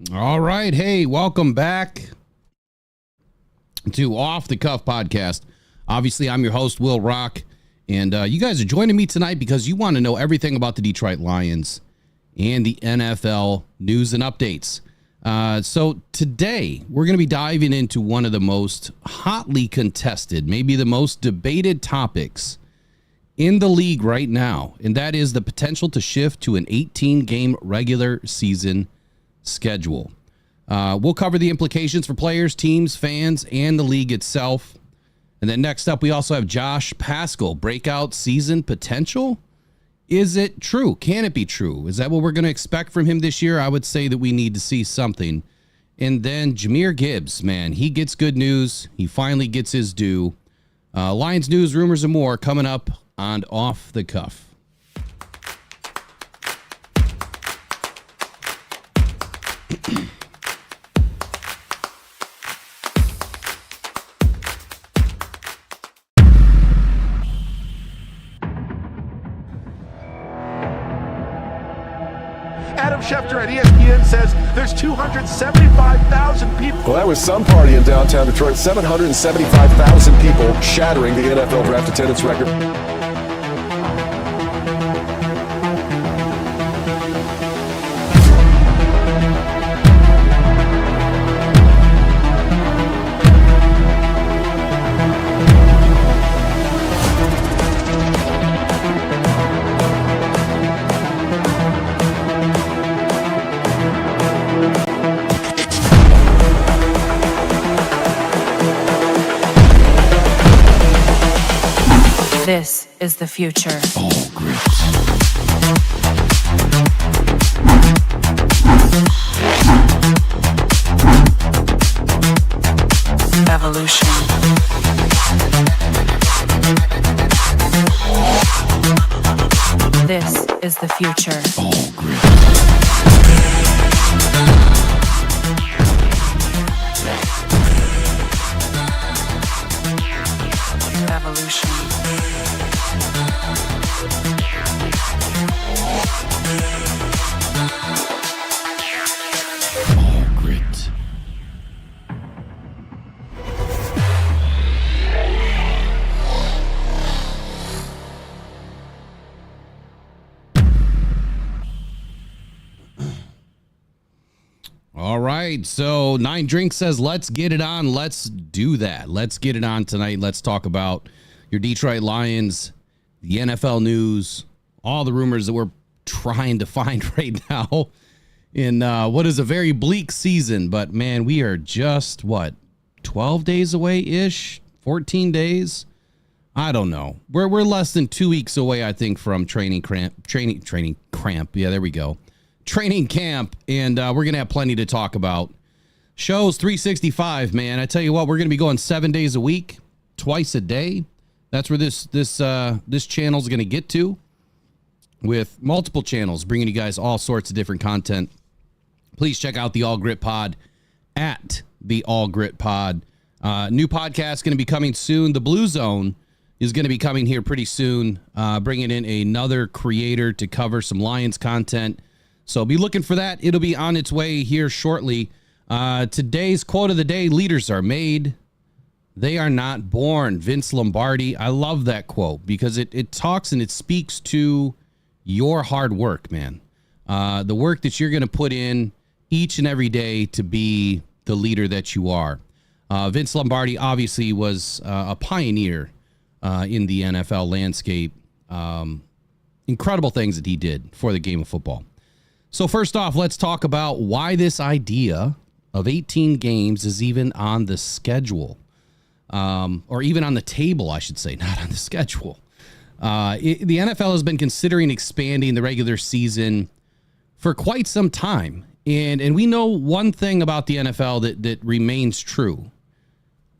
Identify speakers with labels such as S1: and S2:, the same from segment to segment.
S1: All right. Hey, welcome back to Off the Cuff Podcast. Obviously, I'm your host, Will Rock, and you guys are joining me tonight because you want to know everything about the Detroit Lions and the NFL news and updates. So today, we're going to be diving into one of the most hotly contested, maybe the most debated topics in the league right now, and that is the potential to shift to an 18-game regular season schedule. We'll cover the implications for players, teams, fans, and the league itself. And then next up, we also have Josh Paschal. Breakout season potential? Is it true? Can it be true? Is that what we're going to expect from him this year? I would say that we need to see something. And then Jahmyr Gibbs, man, he gets good news. He finally gets his due. Lions news, rumors, and more coming up on Off the Cuff.
S2: Schefter at ESPN says there's 275,000 people.
S3: Well, that was some party in downtown Detroit. 775,000 people, shattering the NFL draft attendance record.
S4: This is the future.
S1: All grit.
S4: Evolution. This is the future.
S1: All grit.
S4: Evolution.
S1: All right, so 9 Drink says, let's get it on. Let's do that. Let's get it on tonight. Let's talk about your Detroit Lions, the NFL news, all the rumors that we're trying to find right now in what is a very bleak season. But, man, we are just, 12 days away-ish? 14 days? I don't know. We're less than 2 weeks away, I think, from training camp. Yeah, there we go. Training camp, and we're going to have plenty to talk about. Shows 365, man. I tell you what, we're going to be going 7 days a week, twice a day. That's where this channel is going to get to, with multiple channels bringing you guys all sorts of different content. Please check out the All Grit Pod at the All Grit Pod. New podcast going to be coming soon. The Blue Zone is going to be coming here pretty soon, bringing in another creator to cover some Lions content. So be looking for that. It'll be on its way here shortly. Today's quote of the day: leaders are made, they are not born. Vince Lombardi. I love that quote because it talks and it speaks to your hard work, man. The work that you're going to put in each and every day to be the leader that you are. Vince Lombardi obviously was a pioneer in the NFL landscape. Incredible things that he did for the game of football. So first off, let's talk about why this idea of 18 games is even on the schedule, or even on the table, I should say, not on the schedule. The NFL has been considering expanding the regular season for quite some time. And we know one thing about the NFL that remains true.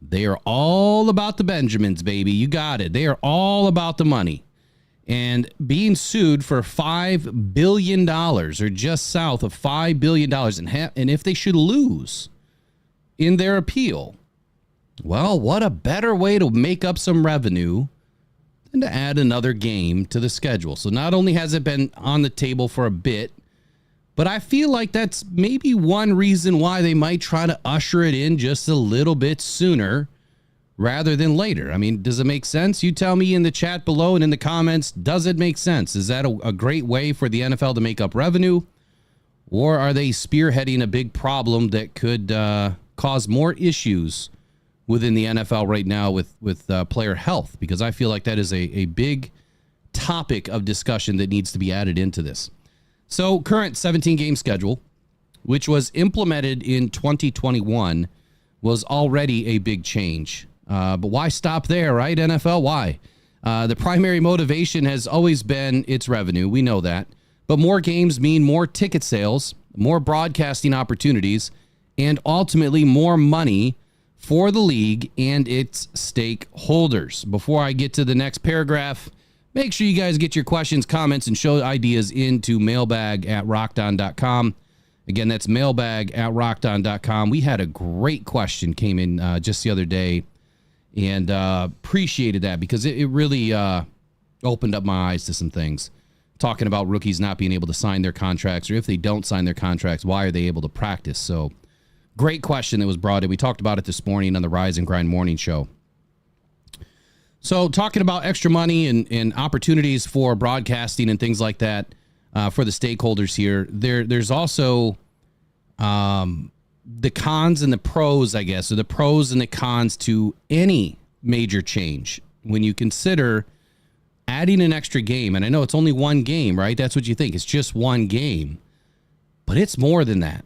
S1: They are all about the Benjamins, baby. You got it. They are all about the money. And being sued for $5 billion, or just south of $5 billion, and if they should lose in their appeal, well, what a better way to make up some revenue than to add another game to the schedule. So not only has it been on the table for a bit, But I feel like that's maybe one reason why they might try to usher it in just a little bit sooner rather than later. I mean, does it make sense? You tell me in the chat below and in the comments, does it make sense? Is that a great way for the NFL to make up revenue? Or are they spearheading a big problem that could cause more issues within the NFL right now with player health? Because I feel like that is a big topic of discussion that needs to be added into this. So current 17-game schedule, which was implemented in 2021, was already a big change. But why stop there, right, NFL? Why? The primary motivation has always been its revenue. We know that. But more games mean more ticket sales, more broadcasting opportunities, and ultimately more money for the league and its stakeholders. Before I get to the next paragraph, make sure you guys get your questions, comments, and show ideas into mailbag@rockdon.com. Again, that's mailbag@rockdon.com. We had a great question came in just the other day, and appreciated that because it really opened up my eyes to some things. Talking about rookies not being able to sign their contracts, or if they don't sign their contracts, why are they able to practice? So great question that was brought in. We talked about it this morning on the Rise and Grind morning show. So talking about extra money and opportunities for broadcasting and things like that for the stakeholders here, there's also the cons and the pros, I guess, or the pros and the cons to any major change when you consider adding an extra game. And I know it's only one game, right? That's what you think. It's just one game. But it's more than that.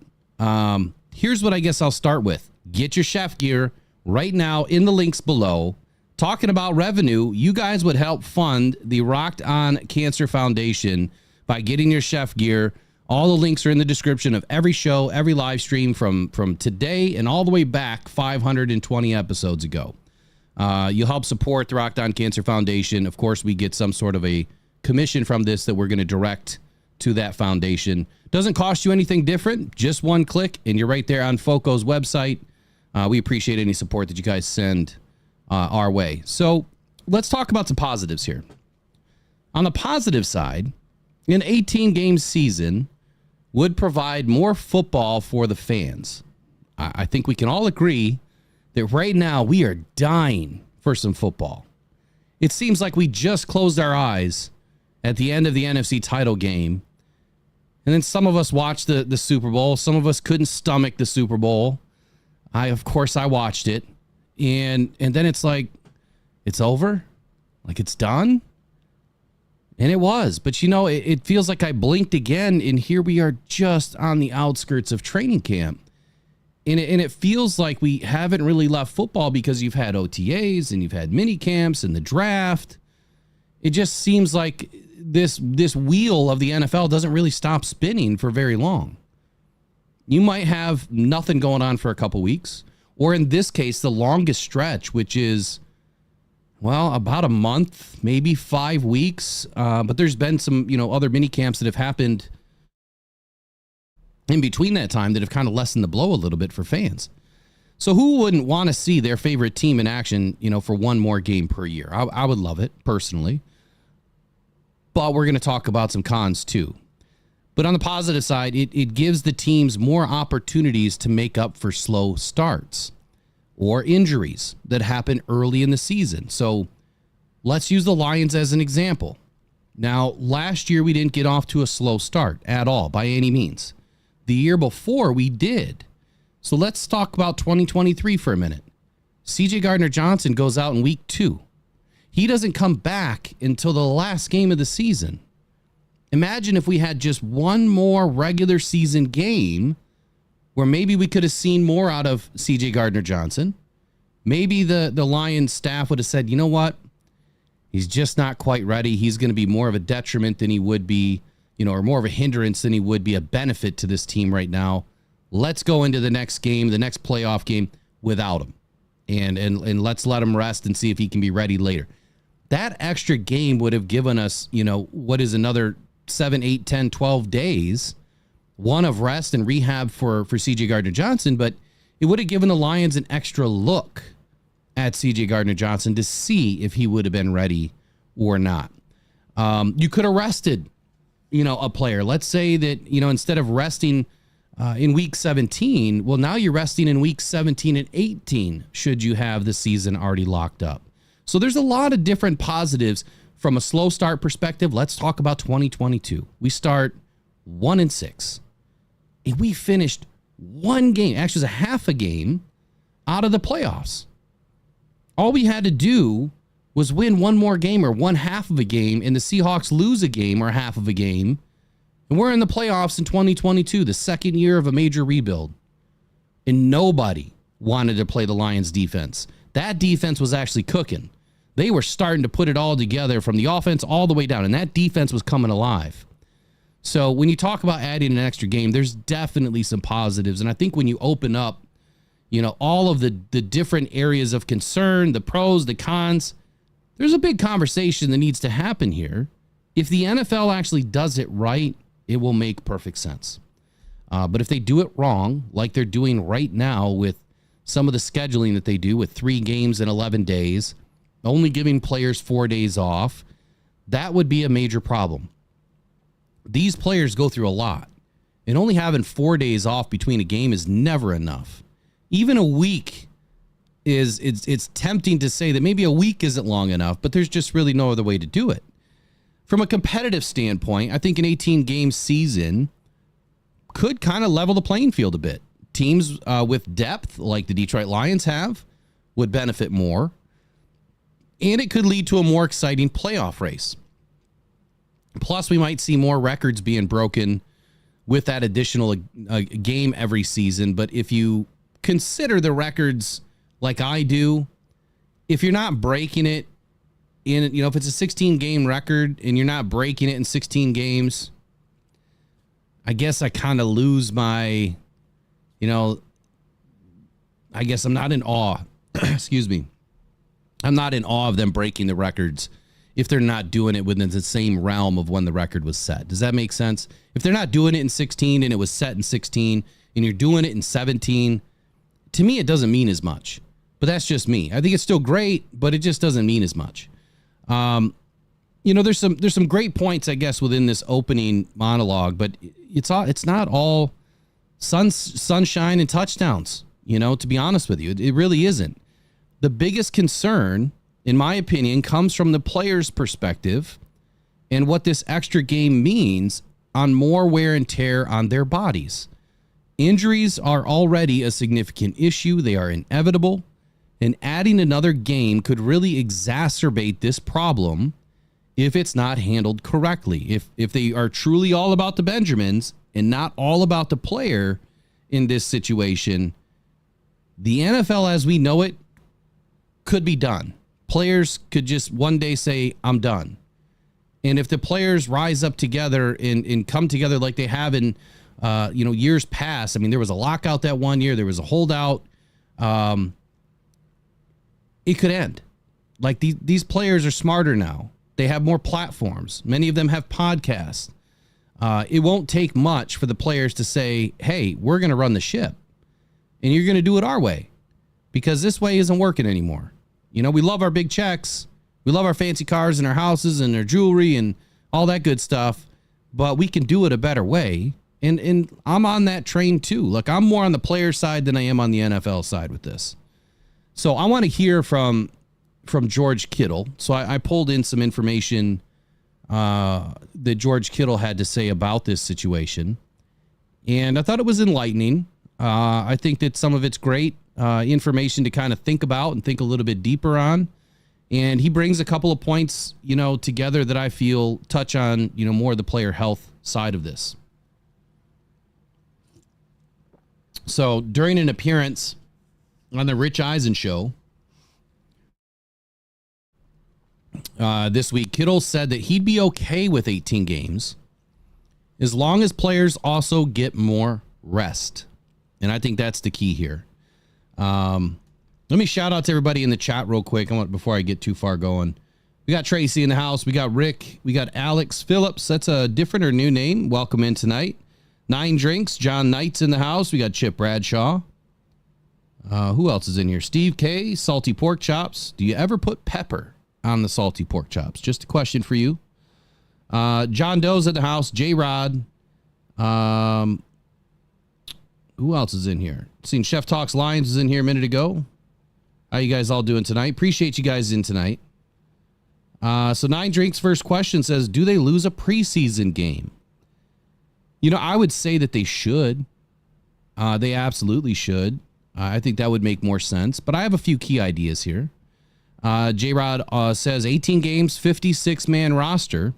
S1: Here's what I guess I'll start with. Get your chef gear right now in the links below. Talking about revenue, you guys would help fund the Rocked On Cancer Foundation by getting your chef gear. All the links are in the description of every show, every live stream from today and all the way back 520 episodes ago. You'll help support the Rocked On Cancer Foundation. Of course, we get some sort of a commission from this that we're going to direct to that foundation. Doesn't cost you anything different. Just one click, and you're right there on FOCO's website. We appreciate any support that you guys send our way. So let's talk about some positives here. On the positive side, an 18-game season would provide more football for the fans. I think we can all agree that right now we are dying for some football. It seems like we just closed our eyes at the end of the NFC title game. And then some of us watched the Super Bowl. Some of us couldn't stomach the Super Bowl. Of course, I watched it. And then it's like, it's over? Like it's done? And it was. But, you know, it feels like I blinked again, and here we are just on the outskirts of training camp. And it feels like we haven't really left football because you've had OTAs and you've had mini camps and the draft. It just seems like this wheel of the NFL doesn't really stop spinning for very long. You might have nothing going on for a couple weeks, or in this case, the longest stretch, which is, well, about a month, maybe 5 weeks. But there's been some, other mini camps that have happened in between that time that have kind of lessened the blow a little bit for fans. So who wouldn't want to see their favorite team in action, for one more game per year? I would love it personally. But we're going to talk about some cons too. But on the positive side, it gives the teams more opportunities to make up for slow starts or injuries that happen early in the season. So let's use the Lions as an example. Now, last year we didn't get off to a slow start at all by any means. The year before we did. So let's talk about 2023 for a minute. CJ Gardner-Johnson goes out in week 2. He doesn't come back until the last game of the season. Imagine if we had just one more regular season game where maybe we could have seen more out of CJ Gardner-Johnson. Maybe the Lions staff would have said, you know what? He's just not quite ready. He's going to be more of a detriment than he would be, or more of a hindrance than he would be a benefit to this team right now. Let's go into the next game, the next playoff game without him. And let's let him rest and see if he can be ready later. That extra game would have given us, what is another 7, 8, 10, 12 days, one of rest and rehab for CJ Gardner-Johnson, but it would have given the Lions an extra look at CJ Gardner-Johnson to see if he would have been ready or not. You could have rested a player. Let's say that, instead of resting in week 17, well, now you're resting in week 17 and 18 should you have the season already locked up. So there's a lot of different positives from a slow start perspective. Let's talk about 2022. We start 1-6. And we finished one game, actually it was a half a game out of the playoffs. All we had to do was win one more game or one half of a game, and the Seahawks lose a game or half of a game. And we're in the playoffs in 2022, the second year of a major rebuild. And nobody wanted to play the Lions defense. That defense was actually cooking. They were starting to put it all together from the offense all the way down, and that defense was coming alive. So when you talk about adding an extra game, there's definitely some positives. And I think when you open up, all of the different areas of concern, the pros, the cons, there's a big conversation that needs to happen here. If the NFL actually does it right, it will make perfect sense. But if they do it wrong, like they're doing right now with some of the scheduling that they do with 3 games in 11 days, only giving players 4 days off, that would be a major problem. These players go through a lot, and only having 4 days off between a game is never enough. Even a week it's tempting to say that maybe a week isn't long enough, but there's just really no other way to do it. From a competitive standpoint, I think an 18-game season could kind of level the playing field a bit. Teams with depth, like the Detroit Lions have, would benefit more, and it could lead to a more exciting playoff race. Plus, we might see more records being broken with that additional game every season. But if you consider the records like I do, if you're not breaking it if it's a 16-game record and you're not breaking it in 16 games, I guess I kind of lose my, I guess I'm not in awe. Excuse me. I'm not in awe of them breaking the records if they're not doing it within the same realm of when the record was set. Does that make sense? If they're not doing it in 16 and it was set in 16 and you're doing it in 17, to me, it doesn't mean as much. But that's just me. I think it's still great, but it just doesn't mean as much. There's some great points, I guess, within this opening monologue, but it's not all sunshine and touchdowns, to be honest with you. It really isn't. The biggest concern, in my opinion, comes from the player's perspective and what this extra game means on more wear and tear on their bodies. Injuries are already a significant issue. They are inevitable. And adding another game could really exacerbate this problem if it's not handled correctly. If they are truly all about the Benjamins and not all about the player in this situation, the NFL as we know it could be done. Players could just one day say, I'm done. And if the players rise up together and come together like they have in years past, I mean, there was a lockout that one year, there was a holdout, it could end. Like these players are smarter now. They have more platforms. Many of them have podcasts. It won't take much for the players to say, hey, we're going to run the ship and you're going to do it our way because this way isn't working anymore. We love our big checks. We love our fancy cars and our houses and our jewelry and all that good stuff, but we can do it a better way. And I'm on that train too. Look, I'm more on the player side than I am on the NFL side with this. So I want to hear from George Kittle. So I pulled in some information that George Kittle had to say about this situation. And I thought it was enlightening. I think that some of it's great information to kind of think about and think a little bit deeper on. And he brings a couple of points, together that I feel touch on, more of the player health side of this. So during an appearance on the Rich Eisen show this week, Kittle said that he'd be okay with 18 games as long as players also get more rest. And I think that's the key here. Let me shout out to everybody in the chat real quick. Before I get too far going. We got Tracy in the house. We got Rick. We got Alex Phillips. That's a different or new name. Welcome in tonight. 9 Drinks. John Knight's in the house. We got Chip Bradshaw. Who else is in here? Steve K. Salty Pork Chops. Do you ever put pepper on the salty pork chops? Just a question for you. John Doe's at the house. J-Rod. Who else is in here? Seen Chef Talks Lions is in here a minute ago. How you guys all doing tonight? Appreciate you guys in tonight. So 9 Drinks first question says, do they lose a preseason game? You know, I would say that they should. They absolutely should. I think that would make more sense. But I have a few key ideas here. J-Rod says 18 games, 56-man roster.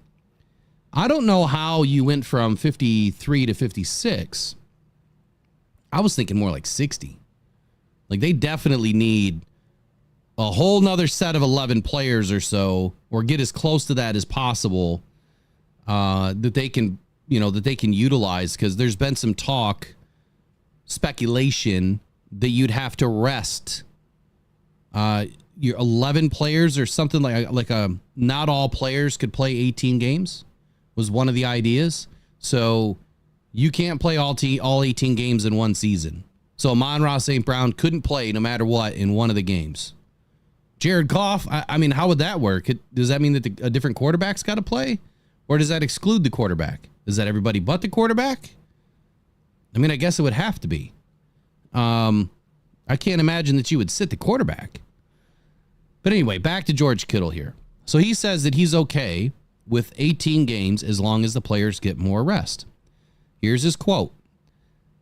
S1: I don't know how you went from 53 to 56. I was thinking more like 60. Like, they definitely need a whole nother set of 11 players or so, or get as close to that as possible, that they can utilize, because there's been some speculation that you'd have to rest your 11 players or something like not all players could play 18 games was one of the ideas. So you can't play all 18 games in one season. So Amon-Ra St. Brown couldn't play no matter what in one of the games. Jared Goff, I mean, how would that work? Does that mean that a different quarterback's got to play? Or does that exclude the quarterback? Is that everybody but the quarterback? I mean, I guess it would have to be. I can't imagine that you would sit the quarterback. But anyway, back to George Kittle here. So he says that he's okay with 18 games as long as the players get more rest. Here's his quote.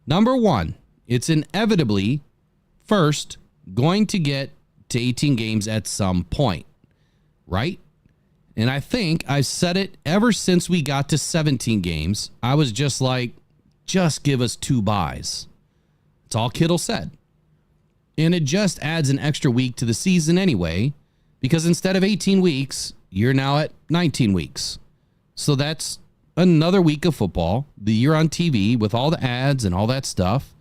S1: Number 1, it's inevitably first going to get to 18 games at some point, right? And I think I've said it ever since we got to 17 games. I was just like, just give us 2 buys. That's all Kittle said. And it just adds an extra week to the season anyway, because instead of 18 weeks, you're now at 19 weeks. So that's another week of football. You're on TV with all the ads and all that stuff.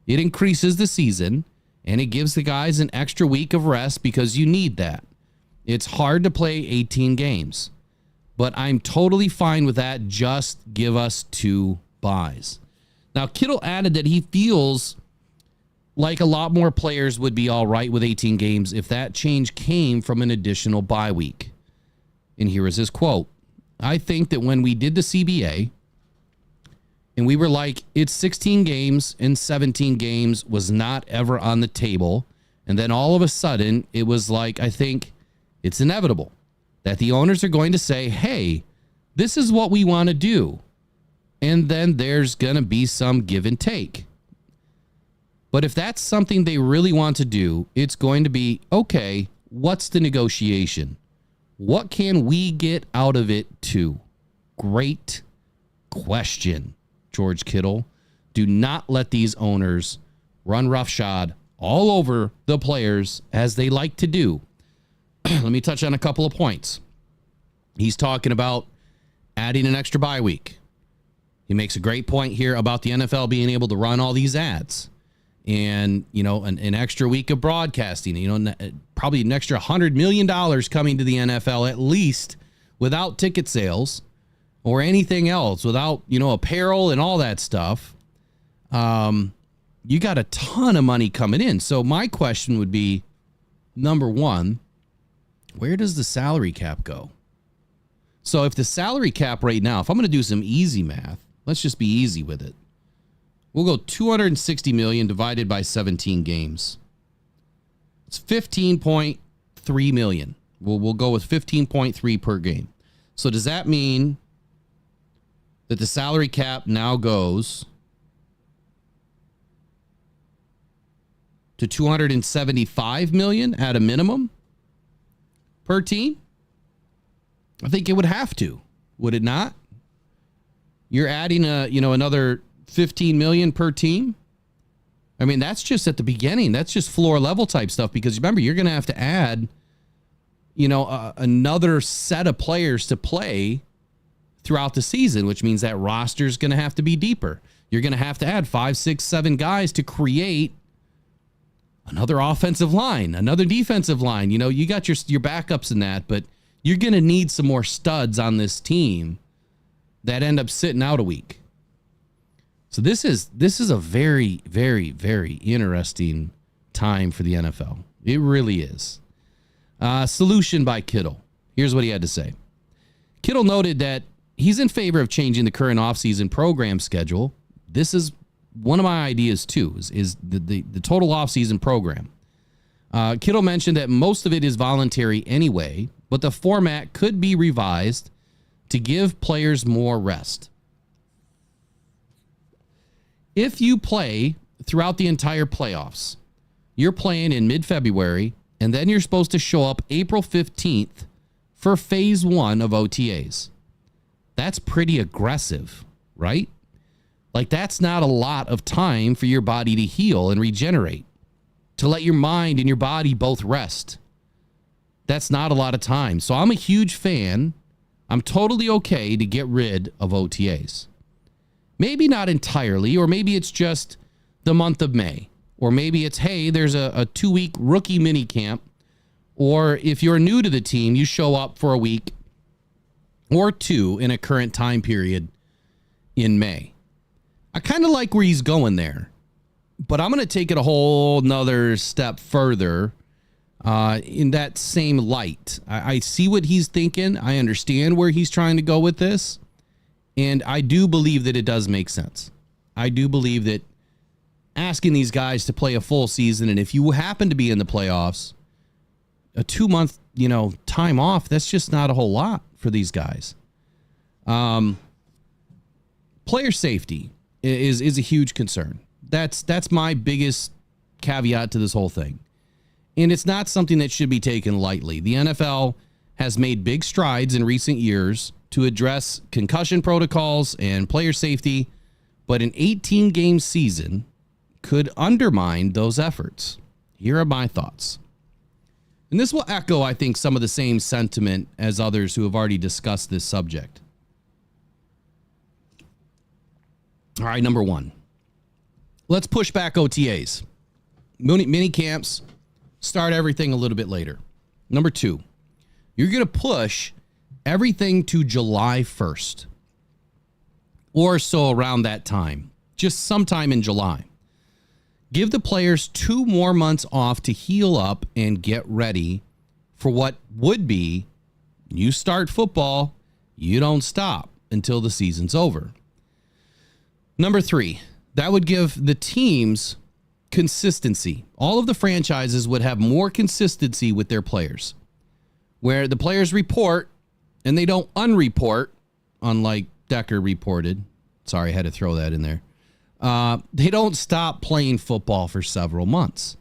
S1: It increases the season, and it gives the guys an extra week of rest because you need that. It's hard to play 18 games, but I'm totally fine with that. Just give us 2 buys. Now, Kittle added that he feels like a lot more players would be all right with 18 games if that change came from an additional bye week. And here is his quote. I think that when we did the CBA and we were like, it's 16 games and 17 games was not ever on the table. And then all of a sudden it was like, I think it's inevitable that the owners are going to say, hey, this is what we want to do. And then there's going to be some give and take. But if that's something they really want to do, it's going to be, okay, what's the negotiation? What can we get out of it too? Great question, George Kittle. Do not let these owners run roughshod all over the players as they like to do. Let me touch on a couple of points. He's talking about adding an extra bye week. He makes a great point here about the NFL being able to run all these ads. And, you know, an extra week of broadcasting, you know, probably an extra $100 million coming to the NFL at least without ticket sales or anything else, without, you know, apparel and all that stuff. You got a ton of money coming in. So my question would be, number 1, where does the salary cap go? So if the salary cap right now, if I'm going to do some easy math, let's just be easy with it. We'll go 260 million divided by 17 games. It's 15.3 million. We'll go with 15.3 per game. So does that mean that the salary cap now goes to 275 million at a minimum per team? I think it would have to, would it not? You're adding another 15 million per team. I mean, that's just at the beginning. That's just floor level type stuff, because remember, you're going to have to add, another set of players to play throughout the season, which means that roster is going to have to be deeper. You're going to have to add 5, 6, 7 guys to create another offensive line, another defensive line. You know, you got your backups in that, but you're going to need some more studs on this team that end up sitting out a week. So this is a very, very, very interesting time for the NFL. It really is. Solution by Kittle. Here's what he had to say. Kittle noted that he's in favor of changing the current offseason program schedule. This is one of my ideas too, is the total offseason program. Kittle mentioned that most of it is voluntary anyway, but the format could be revised to give players more rest. If you play throughout the entire playoffs, you're playing in mid-February, and then you're supposed to show up April 15th for phase 1 of OTAs. That's pretty aggressive, right? Like, that's not a lot of time for your body to heal and regenerate, to let your mind and your body both rest. That's not a lot of time. So I'm a huge fan. I'm totally okay to get rid of OTAs. Maybe not entirely, or maybe it's just the month of May. Or maybe it's, hey, there's a 2-week rookie mini camp. Or if you're new to the team, you show up for a week or 2 in a current time period in May. I kind of like where he's going there, but I'm going to take it a whole nother step further in that same light. I see what he's thinking. I understand where he's trying to go with this. And I do believe that it does make sense. I do believe that asking these guys to play a full season, and if you happen to be in the playoffs, a 2-month, time off, that's just not a whole lot for these guys. Player safety is a huge concern. That's my biggest caveat to this whole thing. And it's not something that should be taken lightly. The NFL has made big strides in recent years to address concussion protocols and player safety, but an 18-game season could undermine those efforts. Here are my thoughts. And this will echo, I think, some of the same sentiment as others who have already discussed this subject. All right, number 1. Let's push back OTAs. Mini camps, start everything a little bit later. Number 2, you're going to push everything to July 1st or so, around that time, just sometime in July. Give the players 2 more months off to heal up and get ready for what would be, you start football, you don't stop until the season's over. Number 3, that would give the teams consistency. All of the franchises would have more consistency with their players, where the players report and they don't unreport, unlike Decker reported. Sorry, I had to throw that in there. They don't stop playing football for several months.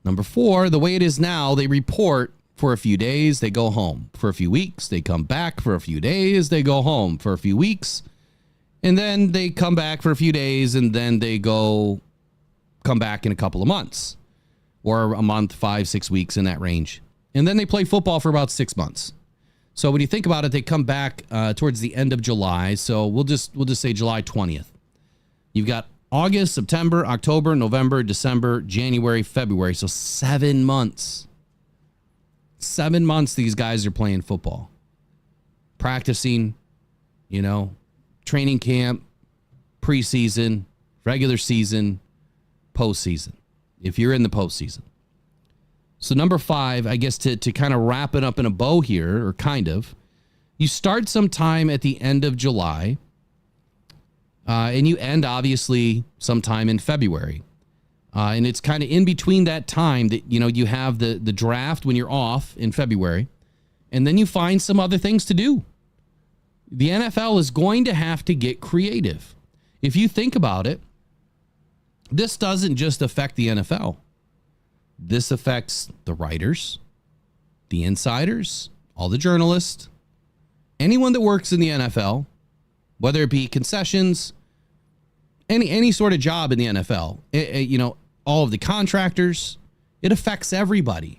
S1: Number 4, the way it is now, they report for a few days, they go home. For a few weeks, they come back. For a few days, they go home. For a few weeks, and then they come back for a few days, and then they come back in a couple of months, or a month, 5-6 weeks, in that range. And then they play football for about 6 months. So when you think about it, they come back towards the end of July. So we'll just say July 20th. You've got August, September, October, November, December, January, February. So 7 months. 7 months these guys are playing football. Practicing, training camp, preseason, regular season, postseason, if you're in the postseason. So number 5, I guess to kind of wrap it up in a bow here, or kind of, you start sometime at the end of July, and you end obviously sometime in February. And it's kind of in between that time that, you have the draft when you're off in February, and then you find some other things to do. The NFL is going to have to get creative. If you think about it, this doesn't just affect the NFL. This affects the writers, the insiders, all the journalists, anyone that works in the NFL, whether it be concessions, any sort of job in the NFL, all of the contractors. It affects everybody.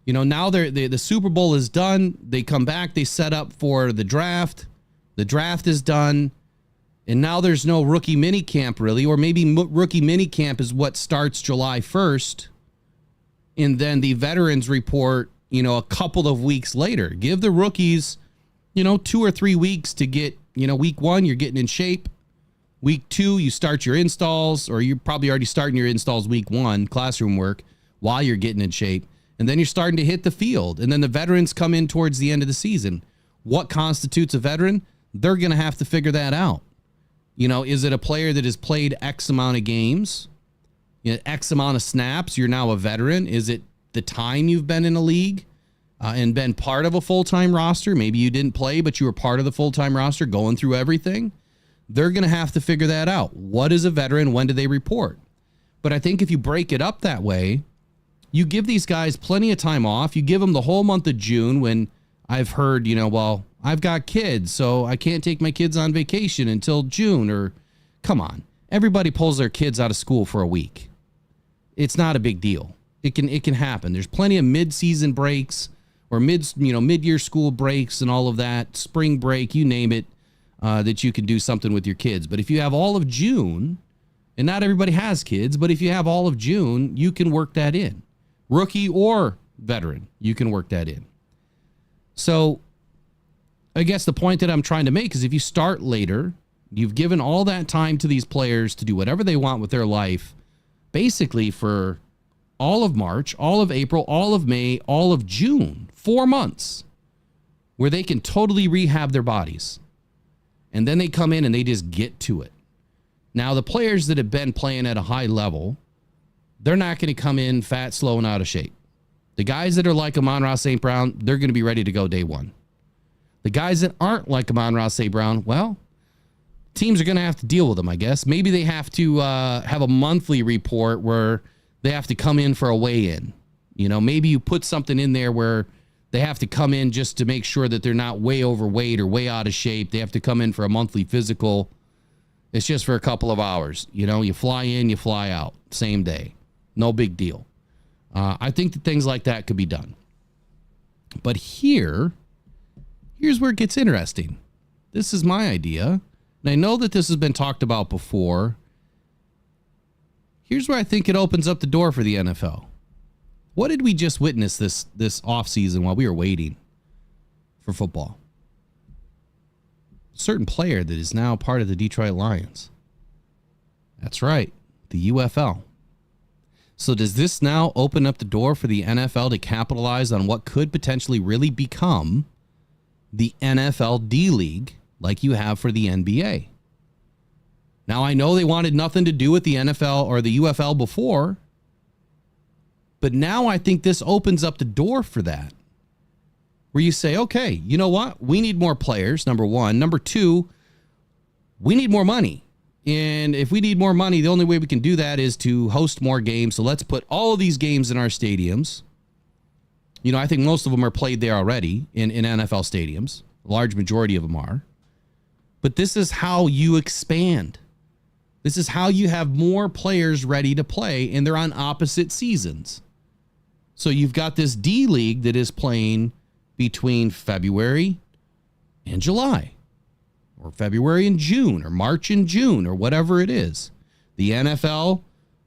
S1: Now the Super Bowl is done. They come back. They set up for the draft. The draft is done. And now there's no rookie mini camp really, or maybe rookie mini camp is what starts July 1st. And then the veterans report, a couple of weeks later. Give the rookies, 2 or 3 weeks to get, week 1, you're getting in shape. Week 2, you start your installs, or you're probably already starting your installs week 1, classroom work, while you're getting in shape. And then you're starting to hit the field. And then the veterans come in towards the end of the season. what constitutes a veteran, they're going to have to figure that out. Is it a player that has played X amount of games, X amount of snaps, you're now a veteran? Is it the time you've been in a league and been part of a full-time roster? Maybe you didn't play, but you were part of the full-time roster going through everything. They're going to have to figure that out. What is a veteran? When do they report? But I think if you break it up that way, you give these guys plenty of time off. You give them the whole month of June when I've heard, well, I've got kids, so I can't take my kids on vacation until June. Or, come on. Everybody pulls their kids out of school for a week. It's not a big deal. It can happen. There's plenty of mid-season breaks or mid-year school breaks and all of that, spring break, you name it, that you can do something with your kids. But if you have all of June, and not everybody has kids, but if you have all of June, you can work that in. Rookie or veteran, you can work that in. So I guess the point that I'm trying to make is if you start later, you've given all that time to these players to do whatever they want with their life, basically for all of March, all of April, all of May, all of June, 4 months, where they can totally rehab their bodies. And then they come in and they just get to it. Now, the players that have been playing at a high level, they're not going to come in fat, slow, and out of shape. The guys that are like Amon-Ra St. Brown, they're going to be ready to go day one. The guys that aren't like Amon-Ra St. Brown, well, teams are going to have to deal with them, I guess. Maybe they have to have a monthly report where they have to come in for a weigh-in. Maybe you put something in there where they have to come in just to make sure that they're not way overweight or way out of shape. They have to come in for a monthly physical. It's just for a couple of hours. You fly in, you fly out, same day. No big deal. I think that things like that could be done. But here's where it gets interesting. This is my idea. And I know that this has been talked about before. Here's where I think it opens up the door for the NFL. What did we just witness this offseason while we were waiting for football? A certain player that is now part of the Detroit Lions. That's right, the UFL. So does this now open up the door for the NFL to capitalize on what could potentially really become the NFL D-League like you have for the NBA? Now, I know they wanted nothing to do with the NFL or the UFL before, but now I think this opens up the door for that, where you say, okay, you know what? We need more players, number one. Number two, we need more money. And if we need more money, the only way we can do that is to host more games. So let's put all of these games in our stadiums. I think most of them are played there already in NFL stadiums. A large majority of them are. But this is how you expand. This is how you have more players ready to play, and they're on opposite seasons. So you've got this D League that is playing between February and July, or February and June, or March and June, or whatever it is. The NFL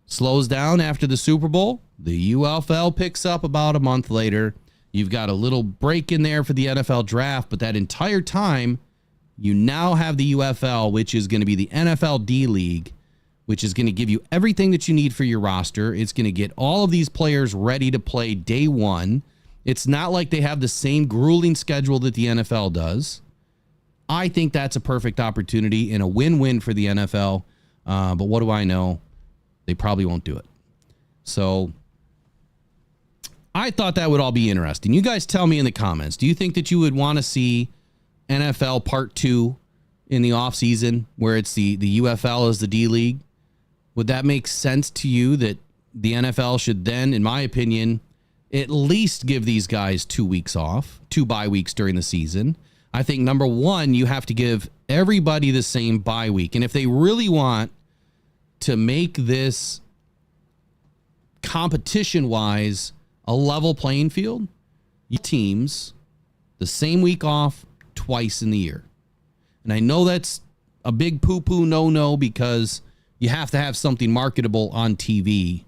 S1: slows down after the Super Bowl. The UFL picks up about a month later. You've got a little break in there for the NFL draft, but that entire time, you now have the UFL, which is going to be the NFL D League, which is going to give you everything that you need for your roster. It's going to get all of these players ready to play day one. It's not like they have the same grueling schedule that the NFL does. I think that's a perfect opportunity and a win-win for the NFL. But what do I know? They probably won't do it. So I thought that would all be interesting. You guys tell me in the comments. Do you think that you would want to see NFL Part 2 in the offseason where it's the UFL as the D-League? Would that make sense to you that the NFL should then, in my opinion, at least give these guys 2 weeks off, 2 bye weeks during the season? I think, number one, you have to give everybody the same bye week. And if they really want to make this competition-wise a level playing field, teams the same week off twice in the year. And I know that's a big poo-poo no-no because you have to have something marketable on TV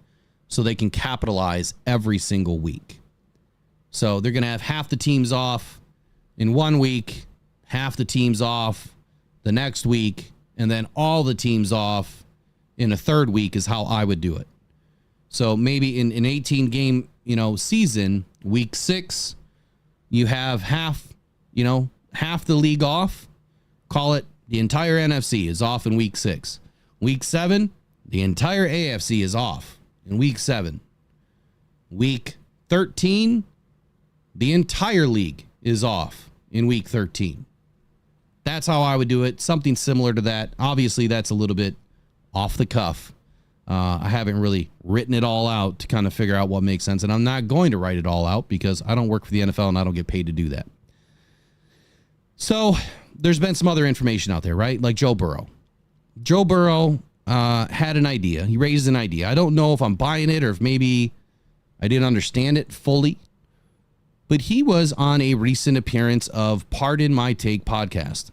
S1: so they can capitalize every single week. So they're going to have half the teams off in 1 week, half the teams off the next week, and then all the teams off in a third week is how I would do it. So maybe in an 18-game, season, week 6, you have half, half the league off. Call it the entire NFC is off in week 6. Week 7, the entire AFC is off in week 7. Week 13, the entire league is off in week 13. That's how I would do it. Something similar to that. Obviously, that's a little bit off the cuff. I haven't really written it all out to kind of figure out what makes sense. And I'm not going to write it all out because I don't work for the NFL and I don't get paid to do that. So there's been some other information out there, right? Like Joe Burrow. Joe Burrow had an idea. He raised an idea. I don't know if I'm buying it or if maybe I didn't understand it fully. But he was on a recent appearance of Pardon My Take podcast.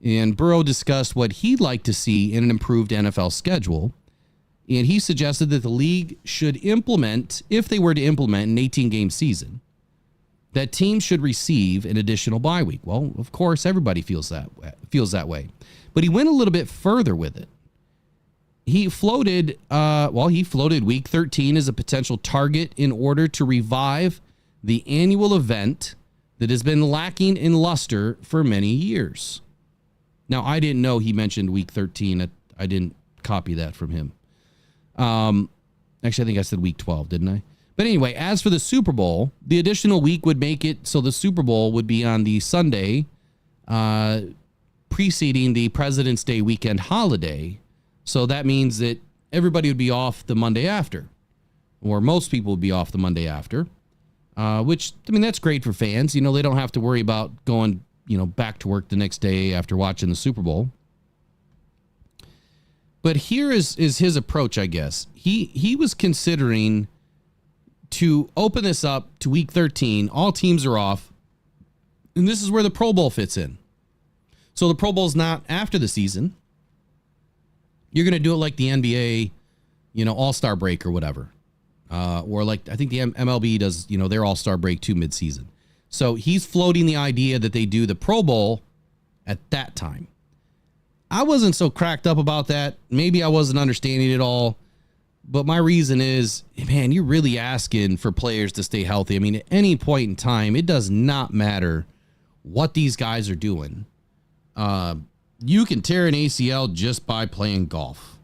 S1: And Burrow discussed what he'd like to see in an improved NFL schedule. And he suggested that the league should implement, if they were to implement an 18-game season, that teams should receive an additional bye week. Well, of course, everybody feels that way. But he went a little bit further with it. He floated week 13 as a potential target in order to revive the annual event that has been lacking in luster for many years. Now, I didn't know he mentioned week 13. I didn't copy that from him. Actually, I think I said week 12, didn't I? But anyway, as for the Super Bowl, the additional week would make it so the Super Bowl would be on the Sunday preceding the President's Day weekend holiday. So that means that everybody would be off the Monday after, or most people would be off the Monday after, which, I mean, that's great for fans. You know, they don't have to worry about going, back to work the next day after watching the Super Bowl. But here is his approach, I guess. He was considering to open this up to week 13. All teams are off. And this is where the Pro Bowl fits in. So the Pro Bowl is not after the season. You're going to do it like the NBA, All-Star break or whatever. Or like I think the MLB does, their All-Star break too mid-season. So he's floating the idea that they do the Pro Bowl at that time. I wasn't so cracked up about that. Maybe I wasn't understanding it all. But my reason is, man, you're really asking for players to stay healthy. I mean, at any point in time, it does not matter what these guys are doing. You can tear an ACL just by playing golf.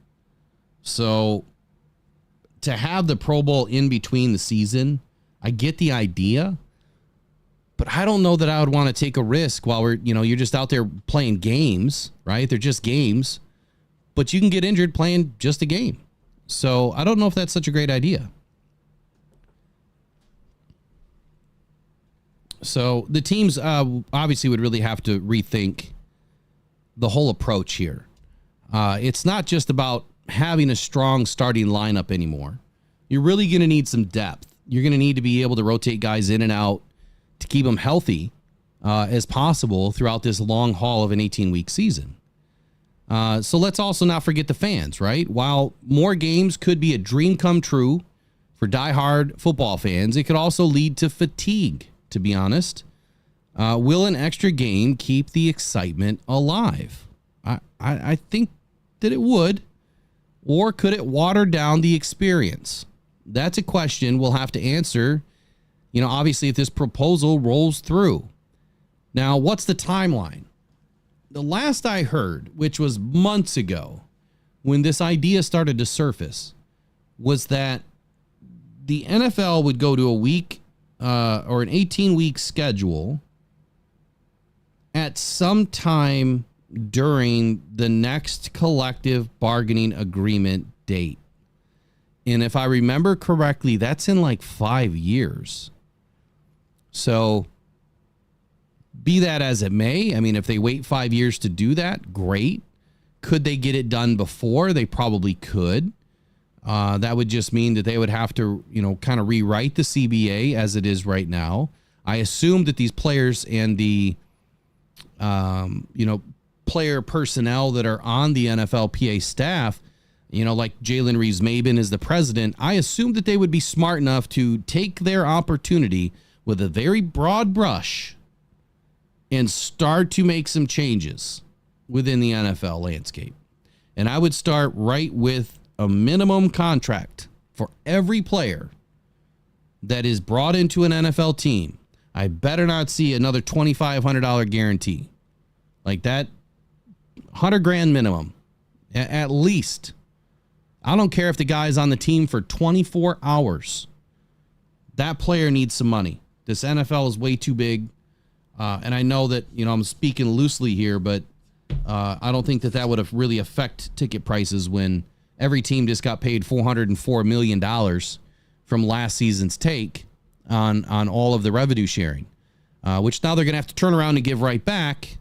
S1: So to have the Pro Bowl in between the season, I get the idea. But I don't know that I would want to take a risk while you're just out there playing games, right? They're just games. But you can get injured playing just a game. So I don't know if that's such a great idea. So the teams obviously would really have to rethink the whole approach here. It's not just about having a strong starting lineup anymore. You're really going to need some depth. You're going to need to be able to rotate guys in and out to keep them healthy as possible throughout this long haul of an 18-week season. So let's also not forget the fans, right? While more games could be a dream come true for diehard football fans, it could also lead to fatigue, to be honest. Will an extra game keep the excitement alive? I think that it would. Or could it water down the experience? That's a question we'll have to answer, obviously, if this proposal rolls through. Now, what's the timeline? The last I heard, which was months ago, when this idea started to surface, was that the NFL would go to a week or an 18-week schedule at some time during the next collective bargaining agreement date. And if I remember correctly, that's in like 5 years. So be that as it may, I mean, if they wait 5 years to do that, great. Could they get it done before? They probably could. That would just mean that they would have to, kind of rewrite the CBA as it is right now. I assume that these players and the, player personnel that are on the NFLPA staff, like Jalen Reeves-Maben is the president, I assume that they would be smart enough to take their opportunity with a very broad brush and start to make some changes within the NFL landscape. And I would start right with a minimum contract for every player that is brought into an NFL team. I better not see another $2,500 guarantee. Like that, $100,000 minimum, at least. I don't care if the guy's on the team for 24 hours. That player needs some money. This NFL is way too big. And I know that, I'm speaking loosely here, but I don't think that would have really affect ticket prices when every team just got paid $404 million from last season's take on all of the revenue sharing, which now they're going to have to turn around and give right back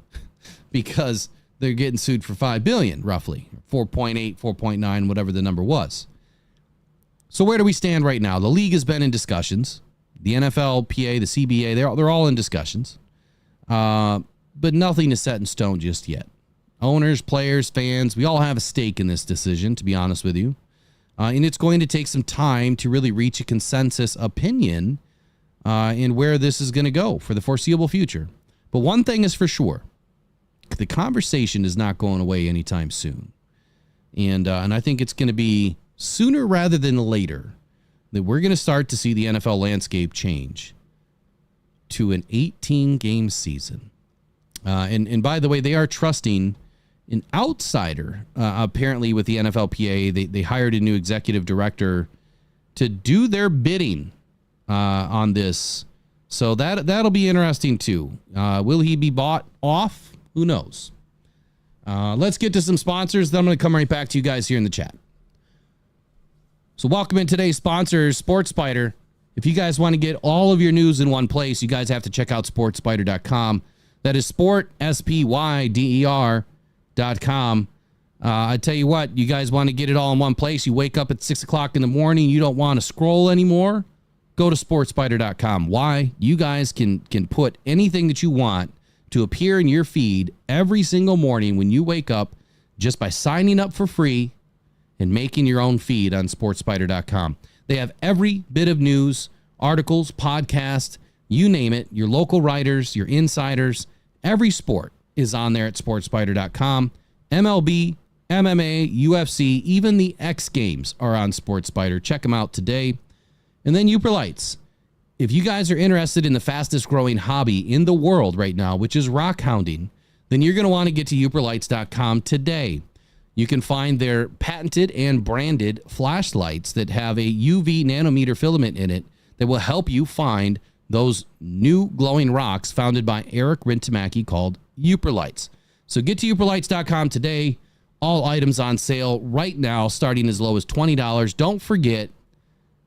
S1: because they're getting sued for $5 billion, roughly 4.8, 4.9, whatever the number was. So where do we stand right now? The league has been in discussions. The NFLPA, the CBA, they're all in discussions. But nothing is set in stone just yet. Owners, players, fans, we all have a stake in this decision, to be honest with you. And it's going to take some time to really reach a consensus opinion in where this is going to go for the foreseeable future. But one thing is for sure. The conversation is not going away anytime soon. And I think it's going to be sooner rather than later that we're going to start to see the NFL landscape change to an 18-game season. And by the way, they are trusting an outsider, apparently with the NFLPA. They hired a new executive director to do their bidding on this. So that'll be interesting too. Will he be bought off? Who knows? Let's get to some sponsors. Then I'm going to come right back to you guys here in the chat. So welcome in today's sponsors, Sports Spider. If you guys want to get all of your news in one place, you guys have to check out sportspider.com. That is sportspider.com. I tell you what, you guys want to get it all in one place. You wake up at 6 o'clock in the morning. You don't want to scroll anymore. Go to sportspider.com. Why? You guys can put anything that you want to appear in your feed every single morning when you wake up just by signing up for free and making your own feed on sportspider.com. They have every bit of news, articles, podcasts, you name it, your local writers, your insiders, every sport is on there at sportspider.com. MLB, MMA, UFC, even the X Games are on SportsSpider. Check them out today. And then Uper Lights. If you guys are interested in the fastest growing hobby in the world right now, which is rock hounding, then you're going to want to get to uperlights.com today. You can find their patented and branded flashlights that have a UV nanometer filament in it that will help you find those new glowing rocks founded by Eric Rintamaki called Uper Lights. So get to uperlights.com today. All items on sale right now, starting as low as $20. Don't forget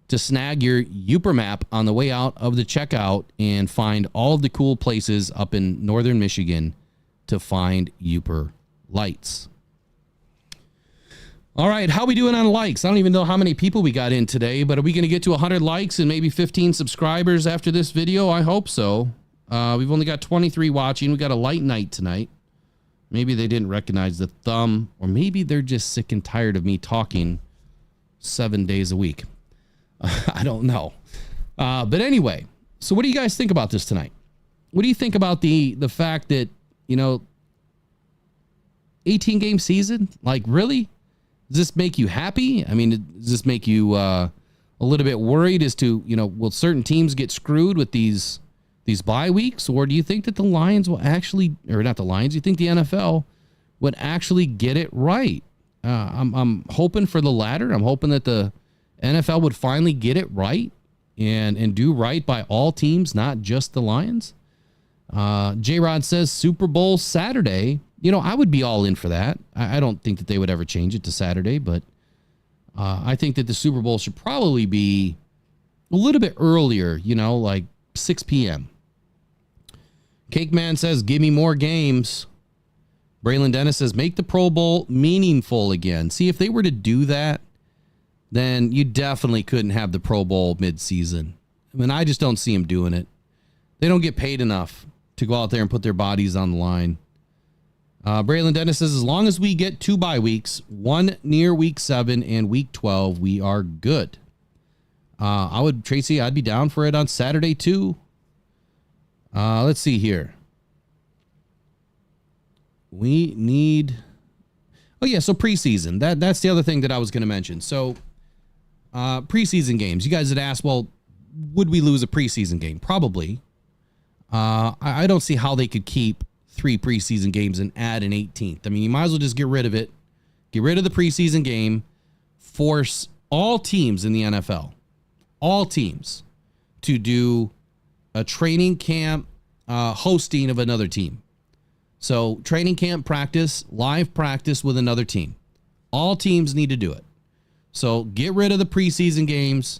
S1: to snag your Uper map on the way out of the checkout and find all of the cool places up in northern Michigan to find Uper Lights. All right, how we doing on likes? I don't even know how many people we got in today, but are we going to get to 100 likes and maybe 15 subscribers after this video? I hope so. We've only got 23 watching. We got a light night tonight. Maybe they didn't recognize the thumb, or maybe they're just sick and tired of me talking 7 days a week. I don't know. But anyway, so what do you guys think about this tonight? What do you think about the fact that, 18-game season? Like, really? Does this make you happy? I mean, does this make you a little bit worried as to, will certain teams get screwed with these bye weeks? Or do you think that the Lions will actually, or not the Lions, you think the NFL would actually get it right? I'm hoping for the latter. I'm hoping that the NFL would finally get it right and do right by all teams, not just the Lions. J-Rod says Super Bowl Saturday. I would be all in for that. I don't think that they would ever change it to Saturday, but I think that the Super Bowl should probably be a little bit earlier, like 6 p.m. Cake Man says, give me more games. Braylon Dennis says, make the Pro Bowl meaningful again. See, if they were to do that, then you definitely couldn't have the Pro Bowl mid-season. I mean, I just don't see them doing it. They don't get paid enough to go out there and put their bodies on the line. Braylon Dennis says, as long as we get 2 bye weeks, one near week 7 and week 12, we are good. Tracy, I'd be down for it on Saturday too. Let's see here. We need, so preseason. That's the other thing that I was going to mention. So preseason games. You guys had asked, well, would we lose a preseason game? Probably. I don't see how they could keep 3 preseason games and add an 18th. I mean, you might as well just get rid of it. Get rid of the preseason game. Force all teams in the NFL, all teams, to do a training camp hosting of another team. So training camp practice, live practice with another team. All teams need to do it. So get rid of the preseason games,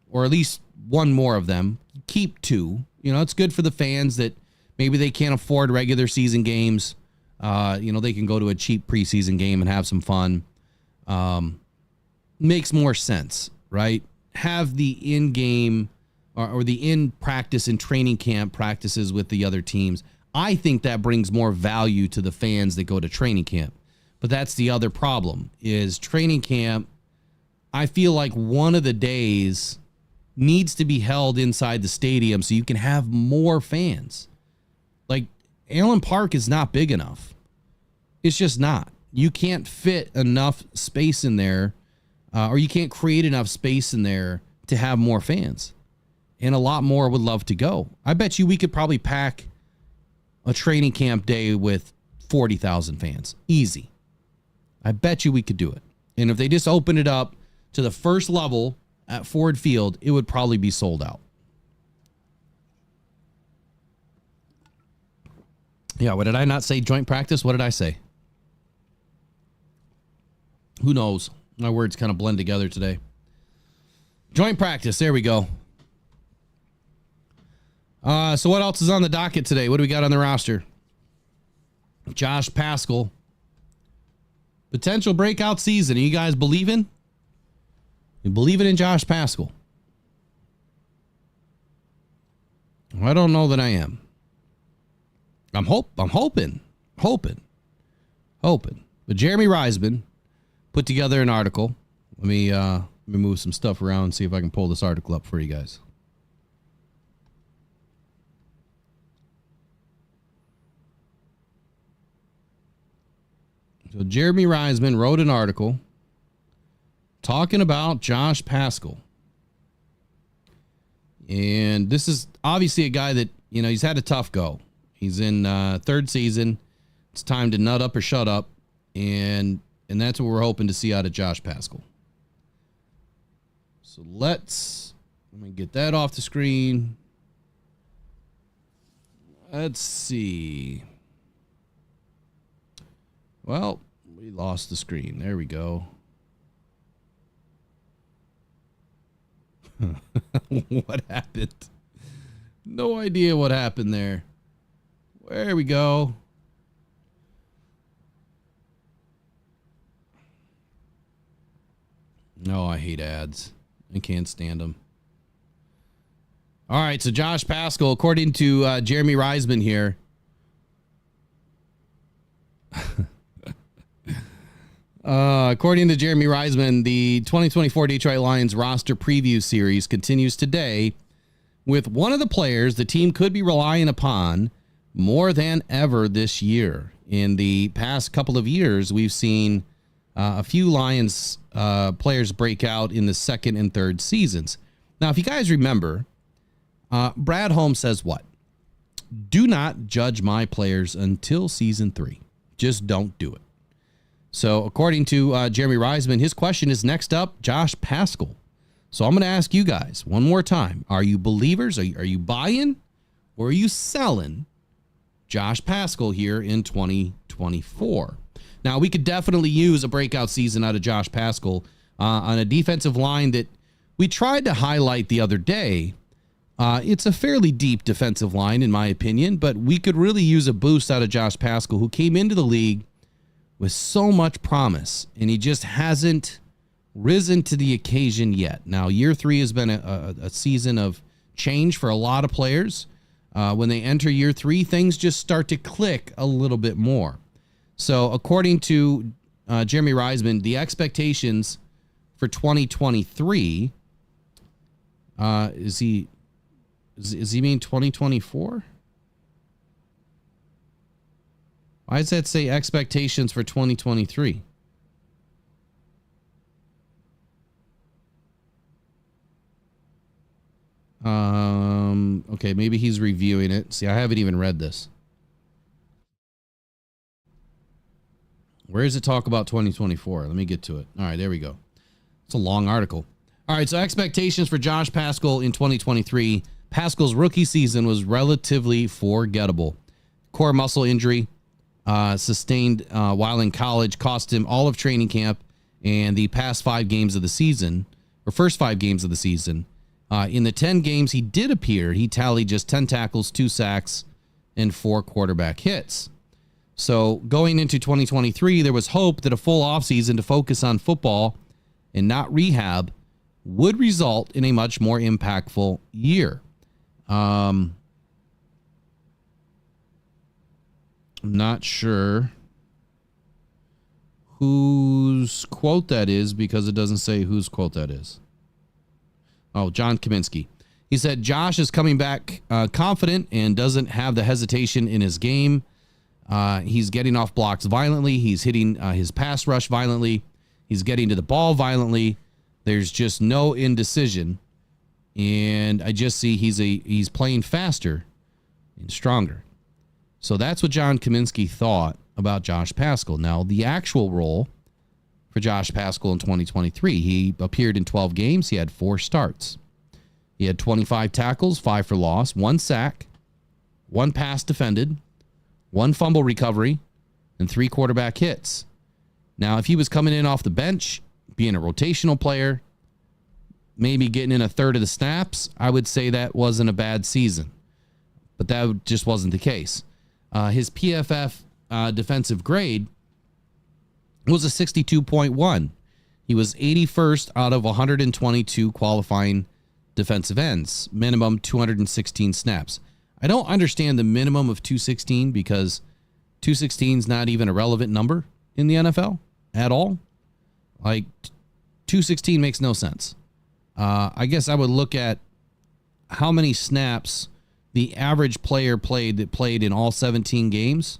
S1: or at least one more of them. Keep 2. You know, it's good for the fans that maybe they can't afford regular season games. You know, they can go to a cheap preseason game and have some fun. Makes more sense, right? Have the in-game or the in-practice and training camp practices with the other teams. I think that brings more value to the fans that go to training camp. But that's the other problem, is training camp, I feel like one of the days needs to be held inside the stadium so you can have more fans. Like, Allen Park is not big enough. It's just not. You can't fit enough space in there, or you can't create enough space in there to have more fans. And a lot more would love to go. I bet you we could probably pack a training camp day with 40,000 fans. Easy. I bet you we could do it. And if they just open it up to the first level at Ford Field, it would probably be sold out. Yeah, what did I not say? Joint practice? What did I say? Who knows? My words kind of blend together today. Joint practice. There we go. So what else is on the docket today? What do we got on the roster? Josh Paschal. Potential breakout season. Are you guys believing? You believing in Josh Paschal? I don't know that I am. I'm hoping. But Jahmyr Gibbs put together an article. Let me move some stuff around and see if I can pull this article up for you guys. So Jahmyr Gibbs wrote an article talking about Josh Paschal. And this is obviously a guy that, you know, he's had a tough go. He's in third season. It's time to nut up or shut up. And that's what we're hoping to see out of Josh Paschal. So let me get that off the screen. Let's see. Well, we lost the screen. There we go. What happened? No idea what happened there. There we go. No, I hate ads. I can't stand them. All right, so Josh Paschal, according to Jahmyr Gibbs here. According to Jahmyr Gibbs, the 2024 Detroit Lions roster preview series continues today with one of the players the team could be relying upon more than ever this year. In the past couple of years, we've seen a few Lions players break out in the second and third seasons. Now, if you guys remember, Brad Holmes says what? Do not judge my players until season 3. Just don't do it. So according to Jahmyr Gibbs, his question is next up, Josh Paschal. So I'm going to ask you guys one more time. Are you believers? Are you buying? Or are you selling Josh Paschal here in 2024? Now, we could definitely use a breakout season out of Josh Paschal on a defensive line that we tried to highlight the other day. It's a fairly deep defensive line, in my opinion, but we could really use a boost out of Josh Paschal, who came into the league with so much promise, and he just hasn't risen to the occasion yet. Now, year 3 has been a season of change for a lot of players. When they enter year 3, things just start to click a little bit more. So according to Jahmyr Gibbs, the expectations for 2023, is he mean 2024? Why does that say expectations for 2023? Okay, Okay, maybe he's reviewing it. See, I haven't even read this. Where does it talk about 2024? Let me get to it. All right, there we go. It's a long article. All right, so expectations for Josh Paschal in 2023. Paschal's rookie season was relatively forgettable. Core muscle injury sustained while in college cost him all of training camp and the past 5 games of the season, or first 5 games of the season. In the 10 games he did appear, he tallied just 10 tackles, 2 sacks, and 4 quarterback hits. So going into 2023, there was hope that a full offseason to focus on football and not rehab would result in a much more impactful year. I'm not sure whose quote that is because it doesn't say whose quote that is. Oh, John Kaminsky. He said, Josh is coming back confident and doesn't have the hesitation in his game. He's getting off blocks violently. He's hitting his pass rush violently. He's getting to the ball violently. There's just no indecision. And I just see he's playing faster and stronger. So that's what John Kaminsky thought about Josh Paschal. Now, the actual role for Josh Paschal in 2023, he appeared in 12 games. He had 4 starts. He had 25 tackles, 5 for loss, 1 sack, 1 pass defended, 1 fumble recovery, and 3 quarterback hits. Now, if he was coming in off the bench, being a rotational player, maybe getting in a third of the snaps, I would say that wasn't a bad season. But that just wasn't the case. His PFF defensive grade was a 62.1. He was 81st out of 122 qualifying defensive ends, minimum 216 snaps. I don't understand the minimum of 216 because 216 is not even a relevant number in the NFL at all. Like, 216 makes no sense. I guess I would look at how many snaps the average player played in all 17 games,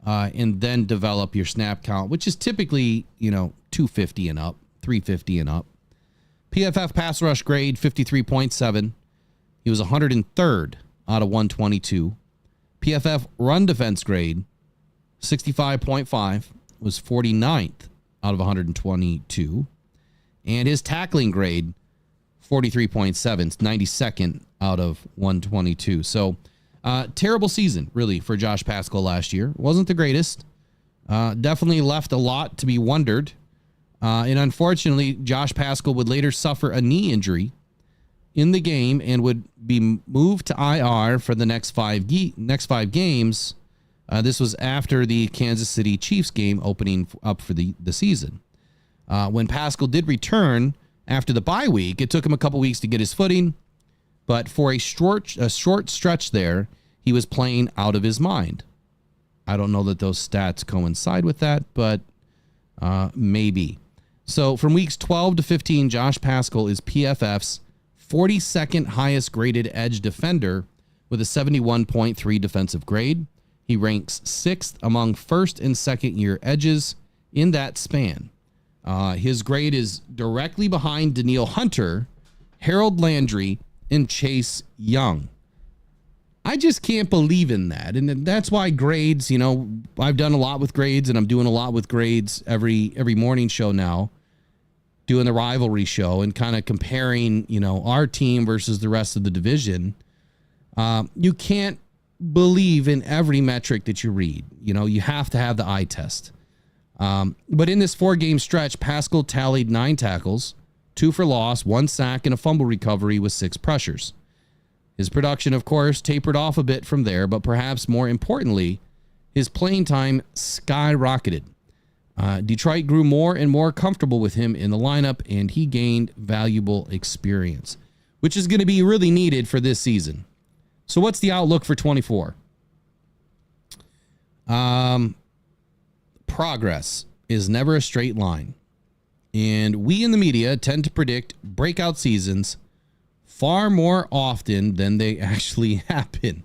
S1: and then develop your snap count, which is typically, 250 and up, 350 and up. PFF pass rush grade, 53.7. He was 103rd out of 122. PFF run defense grade, 65.5, was 49th out of 122. And his tackling grade, 43.7, 92nd out of 122. So, terrible season, really, for Josh Paschal last year. Wasn't the greatest. Definitely left a lot to be wondered. And unfortunately, Josh Paschal would later suffer a knee injury in the game and would be moved to IR for the next 5 games. This was after the Kansas City Chiefs game opening up for the season. When Paschal did return after the bye week, it took him a couple weeks to get his footing. But for a short stretch there, he was playing out of his mind. I don't know that those stats coincide with that, but maybe. So from weeks 12 to 15, Josh Paschal is PFF's 42nd highest graded edge defender with a 71.3 defensive grade. He ranks 6th among first and second year edges in that span. His grade is directly behind Danielle Hunter, Harold Landry, and Chase Young. I just can't believe in that. And that's why grades, I've done a lot with grades, and I'm doing a lot with grades every morning show now, doing the rivalry show and kind of comparing, our team versus the rest of the division. You can't believe in every metric that you read. You have to have the eye test. But in this 4-game stretch, Paschal tallied 9 tackles, 2 for loss, 1 sack, and a fumble recovery with 6 pressures. His production, of course, tapered off a bit from there, but perhaps more importantly, his playing time skyrocketed. Detroit grew more and more comfortable with him in the lineup, and he gained valuable experience, which is going to be really needed for this season. So what's the outlook for 24? Progress is never a straight line. And we in the media tend to predict breakout seasons far more often than they actually happen.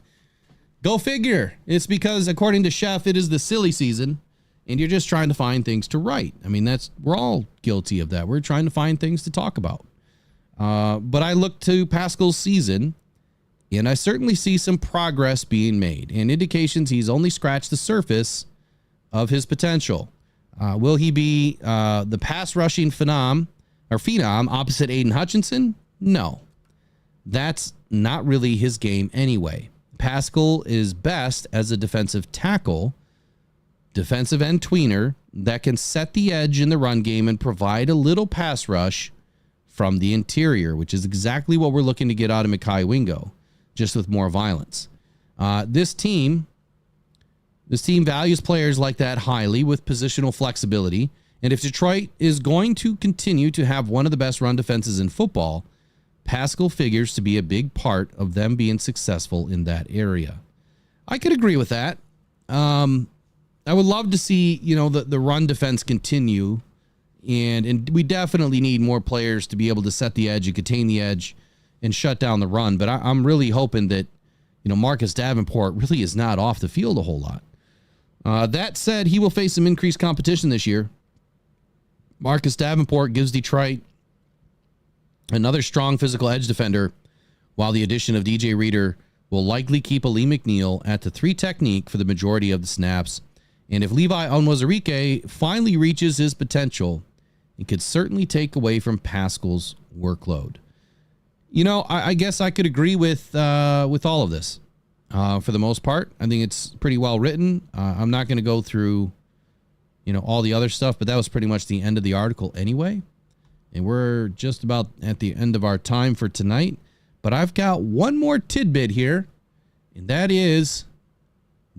S1: Go figure. It's because, according to Chef, it is the silly season, and you're just trying to find things to write. I mean, we're all guilty of that. We're trying to find things to talk about. But I look to Paschal's season, And I certainly see some progress being made and indications he's only scratched the surface of his potential. Will he be the pass rushing phenom opposite Aiden Hutchinson? No. That's not really his game anyway. Paschal is best as a defensive tackle, defensive end tweener that can set the edge in the run game and provide a little pass rush from the interior, which is exactly what we're looking to get out of Mekhi Wingo, just with more violence. This team values players like that highly with positional flexibility. And if Detroit is going to continue to have one of the best run defenses in football, Paschal figures to be a big part of them being successful in that area. I could agree with that. I would love to see, the run defense continue. And we definitely need more players to be able to set the edge and contain the edge and shut down the run. But I'm really hoping that, Marcus Davenport really is not off the field a whole lot. That said, he will face some increased competition this year. Marcus Davenport gives Detroit another strong physical edge defender, while the addition of DJ Reader will likely keep Ali McNeil at the 3 technique for the majority of the snaps. And if Levi Onwuzurike finally reaches his potential, it could certainly take away from Paschal's workload. I guess I could agree with all of this. For the most part, I think it's pretty well written. I'm not going to go through, all the other stuff, but that was pretty much the end of the article anyway. And we're just about at the end of our time for tonight. But I've got one more tidbit here, and that is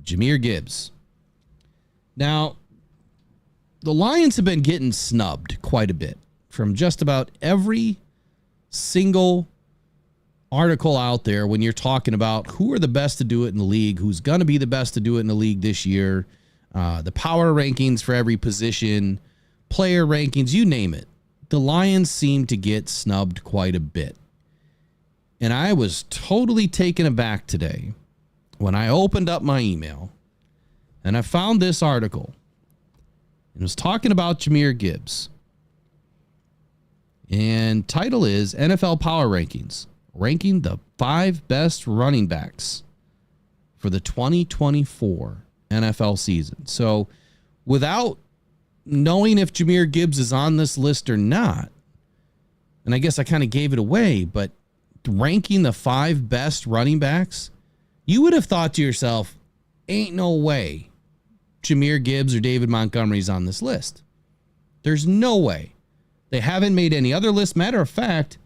S1: Jahmyr Gibbs. Now, the Lions have been getting snubbed quite a bit from just about every single article out there when you're talking about who are the best to do it in the league, who's going to be the best to do it in the league this year, the power rankings for every position, player rankings, you name it. The Lions seem to get snubbed quite a bit. And I was totally taken aback today when I opened up my email and I found this article. It was talking about Jahmyr Gibbs. And title is NFL Power Rankings, ranking the 5 best running backs for the 2024 NFL season. So without knowing if Jahmyr Gibbs is on this list or not, and I guess I kind of gave it away, but ranking the 5 best running backs, you would have thought to yourself, ain't no way Jahmyr Gibbs or David Montgomery's on this list. There's no way. They haven't made any other list. Matter of fact,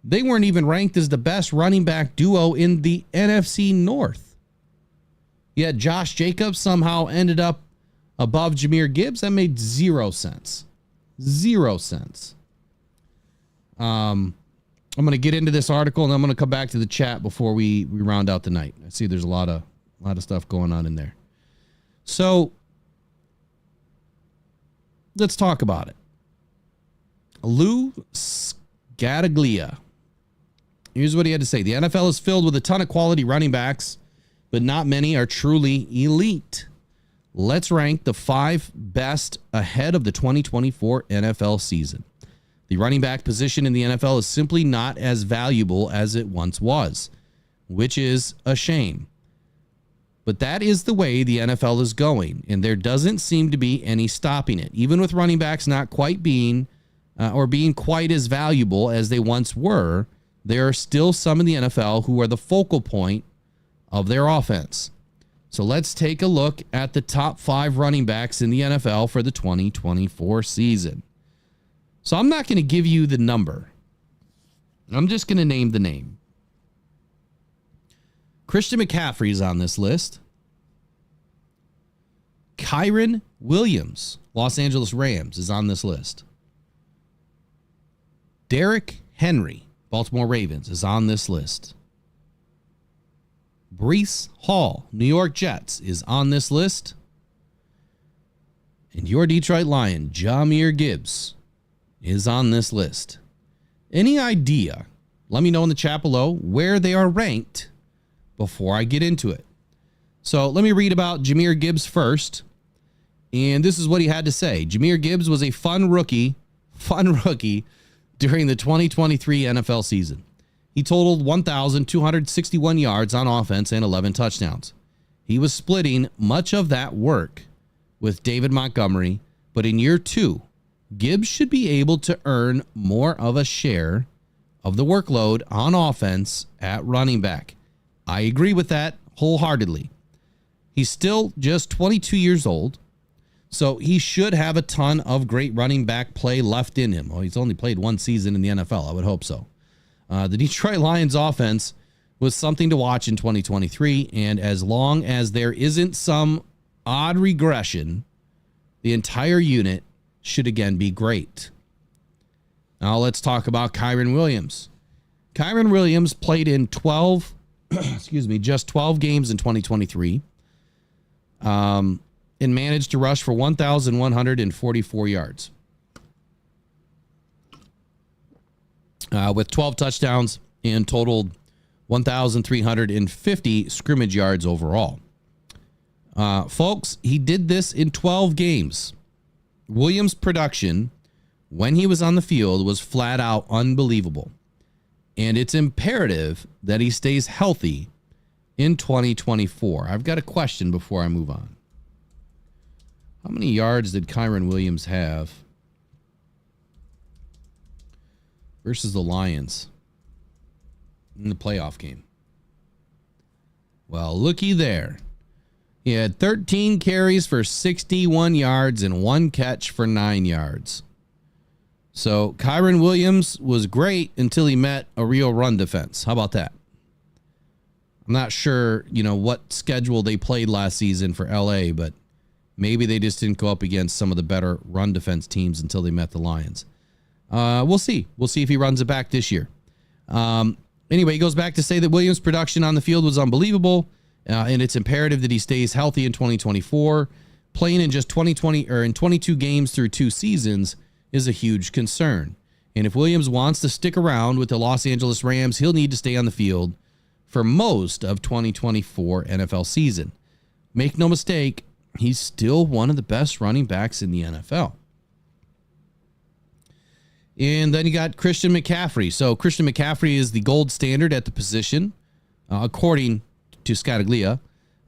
S1: they weren't even ranked as the best running back duo in the NFC North. Yet Josh Jacobs somehow ended up above Jahmyr Gibbs. That made 0 sense. 0 sense. I'm going to get into this article and I'm going to come back to the chat before we round out the night. I see there's a lot of stuff going on in there. So let's talk about it. Lou Scattaglia. Here's what he had to say. The NFL is filled with a ton of quality running backs, but not many are truly elite. Let's rank the 5 best ahead of the 2024 NFL season. The running back position in the NFL is simply not as valuable as it once was, which is a shame. But that is the way the NFL is going, and there doesn't seem to be any stopping it. Even with running backs not quite being quite as valuable as they once were, there are still some in the NFL who are the focal point of their offense. So let's take a look at the top 5 running backs in the NFL for the 2024 season. So I'm not going to give you the number. I'm just going to name the name. Christian McCaffrey is on this list. Kyren Williams, Los Angeles Rams, is on this list. Derrick Henry, Baltimore Ravens, is on this list. Breece Hall, New York Jets, is on this list. And your Detroit Lion, Jahmyr Gibbs, is on this list. Any idea? Let me know in the chat below where they are ranked before I get into it. So let me read about Jahmyr Gibbs first. And this is what he had to say. Jahmyr Gibbs was a fun rookie during the 2023 NFL season. he totaled 1,261 yards on offense and 11 touchdowns. He was splitting much of that work with David Montgomery, but in year 2, Gibbs should be able to earn more of a share of the workload on offense at running back. I agree with that wholeheartedly. He's still just 22 years old, so he should have a ton of great running back play left in him. Well, he's only played one season in the NFL. I would hope so. The Detroit Lions offense was something to watch in 2023, and as long as there isn't some odd regression, the entire unit should again be great. Now let's talk about Kyren Williams. Kyren Williams played in 12 games in 2023 and managed to rush for 1,144 yards with 12 touchdowns and totaled 1,350 scrimmage yards overall. Folks, he did this in 12 games. Williams' production when he was on the field was flat out unbelievable. And it's imperative that he stays healthy in 2024. I've got a question before I move on. How many yards did Kyren Williams have versus the Lions in the playoff game? Well, looky there. He had 13 carries for 61 yards and 1 catch for 9 yards. So Kyren Williams was great until he met a real run defense. How about that? I'm not sure, what schedule they played last season for LA, but maybe they just didn't go up against some of the better run defense teams until they met the Lions. We'll see. We'll see if he runs it back this year. Anyway, he goes back to say that Williams' production on the field was unbelievable. And it's imperative that he stays healthy in 2024. Playing in just 22 games through 2 seasons is a huge concern. And if Williams wants to stick around with the Los Angeles Rams, he'll need to stay on the field for most of 2024 NFL season. Make no mistake, he's still one of the best running backs in the NFL. And then you got Christian McCaffrey. So Christian McCaffrey is the gold standard at the position, according to Scataglia,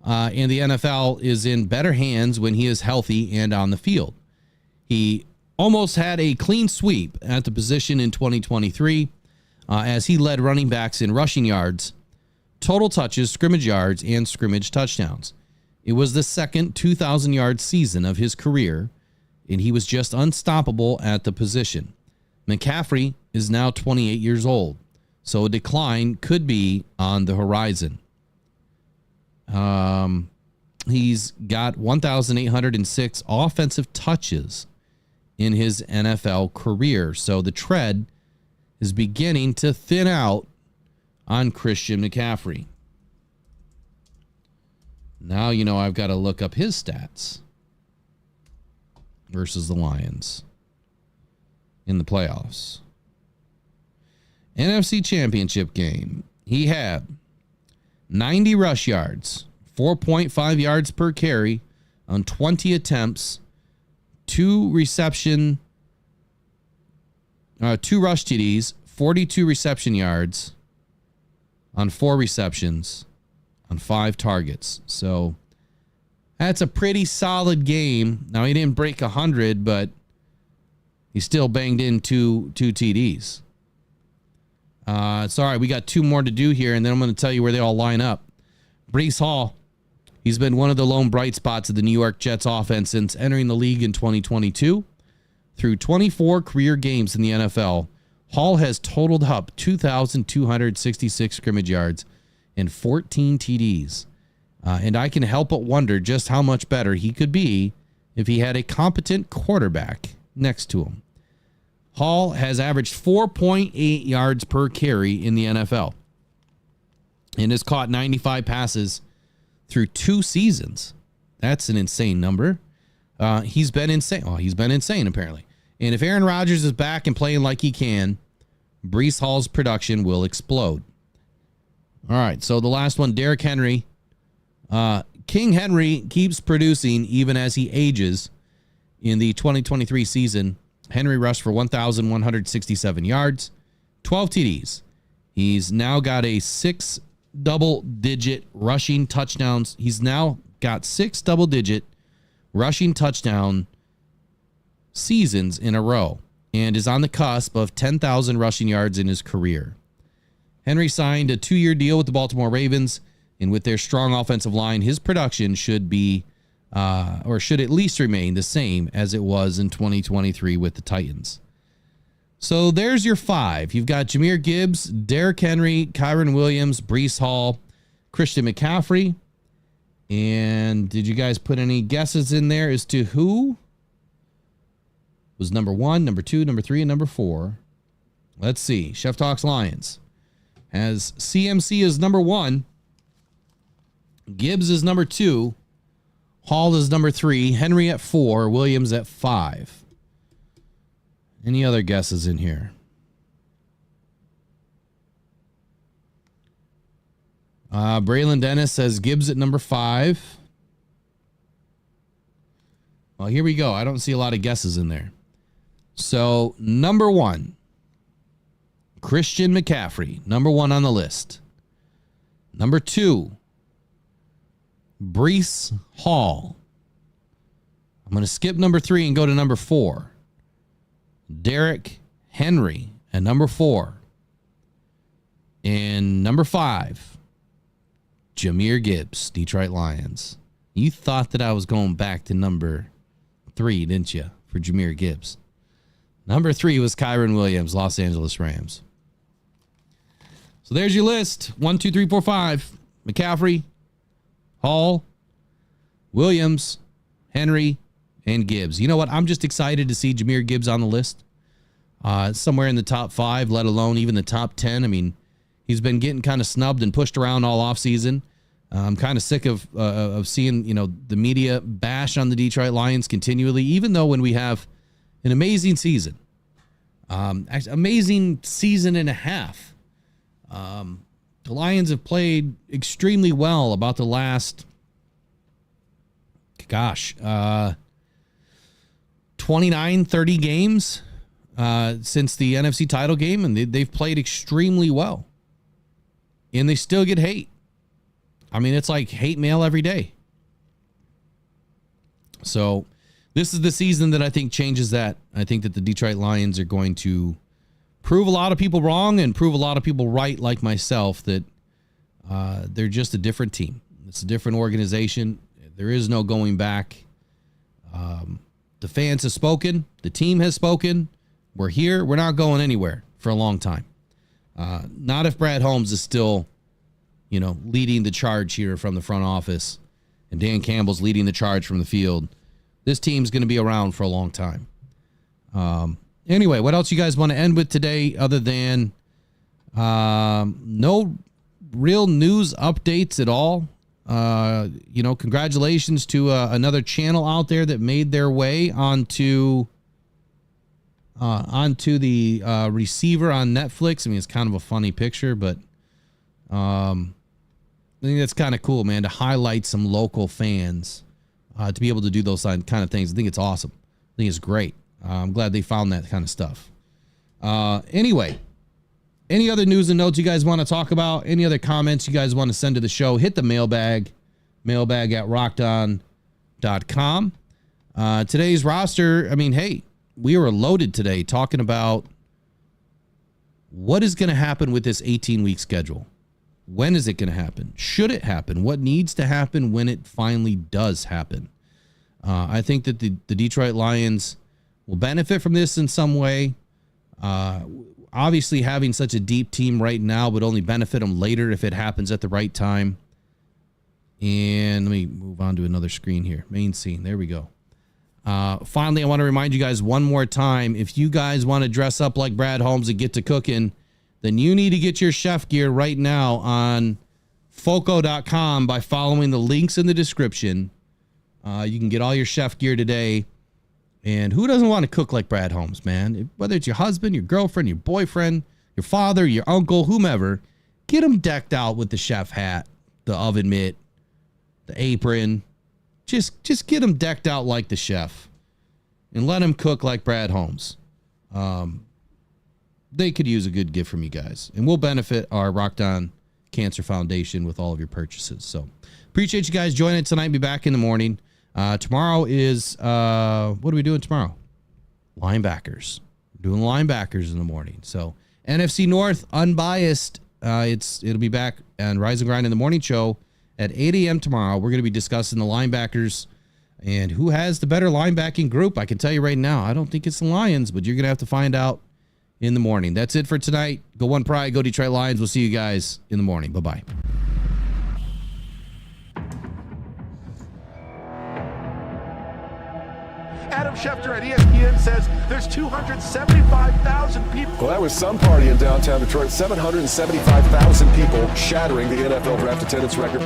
S1: and the NFL is in better hands when he is healthy and on the field. He almost had a clean sweep at the position in 2023 as he led running backs in rushing yards, total touches, scrimmage yards, and scrimmage touchdowns. It was the second 2,000-yard season of his career, and he was just unstoppable at the position. McCaffrey is now 28 years old, so a decline could be on the horizon. He's got 1,806 offensive touches in his NFL career. So the tread is beginning to thin out on Christian McCaffrey. Now, I've got to look up his stats versus the Lions in the playoffs. NFC Championship game. He had 90 rush yards, 4.5 yards per carry on 20 attempts, 2 rush TDs, 42 reception yards on 4 receptions on 5 targets. So that's a pretty solid game. Now, he didn't break 100, but he still banged in two TDs. It's all right. We got 2 more to do here, and then I'm going to tell you where they all line up. Breece Hall, he's been one of the lone bright spots of the New York Jets offense since entering the league in 2022. Through 24 career games in the NFL, Hall has totaled up 2,266 scrimmage yards and 14 TDs. And I can help but wonder just how much better he could be if he had a competent quarterback next to him. Hall has averaged 4.8 yards per carry in the NFL and has caught 95 passes through 2 seasons. That's an insane number. He's been insane. Oh, he's been insane, apparently. And if Aaron Rodgers is back and playing like he can, Breece Hall's production will explode. All right, so the last one, Derrick Henry. King Henry keeps producing even as he ages. In the 2023 season, Henry rushed for 1,167 yards, 12 TDs, He's now got a 6 double-digit rushing touchdowns. He's now got 6 double-digit rushing touchdown seasons in a row and is on the cusp of 10,000 rushing yards in his career. Henry signed a 2-year deal with the Baltimore Ravens, and with their strong offensive line, his production should be or should at least remain the same as it was in 2023 with the Titans. So there's your 5. You've got Jahmyr Gibbs, Derrick Henry, Kyren Williams, Breece Hall, Christian McCaffrey. And did you guys put any guesses in there as to who was number 1, number 2, number 3, and number 4? Let's see. Chef Talks Lions has CMC as number 1. Gibbs is number 2. Hall is number 3. Henry at 4. Williams at 5. Any other guesses in here? Braylon Dennis says Gibbs at number 5. Well, here we go. I don't see a lot of guesses in there. So, number 1, Christian McCaffrey, number 1 on the list. Number 2, Breece Hall. I'm going to skip number 3 and go to number 4. Derrick Henry at number 4. And number 5, Jahmyr Gibbs, Detroit Lions. You thought that I was going back to number 3, didn't you, for Jahmyr Gibbs? Number 3 was Kyren Williams, Los Angeles Rams. So there's your list. 1, 2, 3, 4, 5. McCaffrey, Hall, Williams, Henry, and Gibbs. You know what? I'm just excited to see Jahmyr Gibbs on the list. Somewhere in the top 5, let alone even the top 10. I mean, he's been getting kind of snubbed and pushed around all offseason. I'm kind of sick of seeing, the media bash on the Detroit Lions continually, even though when we have an amazing season, amazing season and a half. The Lions have played extremely well about the last, 29, 30 games since the NFC title game, and they've played extremely well. And they still get hate. I mean, it's like hate mail every day. So this is the season that I think changes that. I think that the Detroit Lions are going to prove a lot of people wrong and prove a lot of people right, like myself, that they're just a different team. It's a different organization. There is no going back. The fans have spoken. The team has spoken. We're here. We're not going anywhere for a long time. Not if Brad Holmes is still, leading the charge here from the front office and Dan Campbell's leading the charge from the field. This team's going to be around for a long time. Anyway, what else you guys want to end with today other than no real news updates at all? Congratulations to another channel out there that made their way onto the receiver on Netflix. I mean, it's kind of a funny picture, but I think that's kind of cool, man, to highlight some local fans, to be able to do those kind of things. I think it's awesome. I think it's great. I'm glad they found that kind of stuff. Anyway, any other news and notes you guys want to talk about? Any other comments you guys want to send to the show? Hit the mailbag at rockdon.com. Today's roster, I mean, hey, we were loaded today talking about what is going to happen with this 18-week schedule. When is it going to happen? Should it happen? What needs to happen when it finally does happen? I think that the Detroit Lions will benefit from this in some way. Obviously, having such a deep team right now would only benefit them later if it happens at the right time. And let me move on to another screen here. Main scene. There we go. Finally, I want to remind you guys one more time, if you guys want to dress up like Brad Holmes and get to cooking, then you need to get your chef gear right now on foco.com by following the links in the description. You can get all your chef gear today. And who doesn't want to cook like Brad Holmes, man? Whether it's your husband, your girlfriend, your boyfriend, your father, your uncle, whomever, get them decked out with the chef hat, the oven mitt, the apron. Just get them decked out like the chef and let them cook like Brad Holmes. they could use a good gift from you guys. And we'll benefit our Rocked On Cancer Foundation with all of your purchases. So appreciate you guys joining tonight. Be back in the morning. Tomorrow is, what are we doing tomorrow? Linebackers. We're doing linebackers in the morning. So NFC North, unbiased. It'll be back on Rise and Grind in the morning show at 8 a.m. tomorrow. We're going to be discussing the linebackers and who has the better linebacking group. I can tell you right now, I don't think it's the Lions, but you're going to have to find out in the morning. That's it for tonight. Go One Pride, go Detroit Lions. We'll see you guys in the morning. Bye-bye.
S2: Adam Schefter at ESPN says there's 275,000 people.
S3: Well, that was some party in downtown Detroit. 775,000 people shattering the NFL draft attendance record.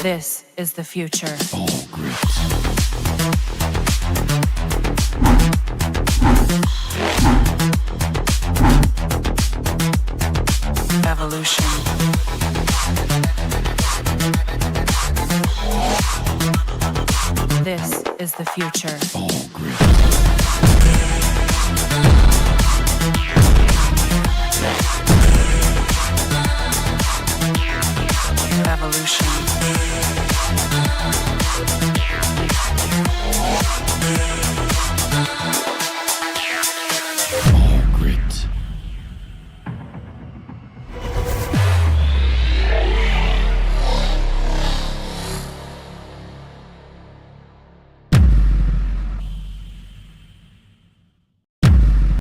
S4: This is the future. Evolution. This is the future.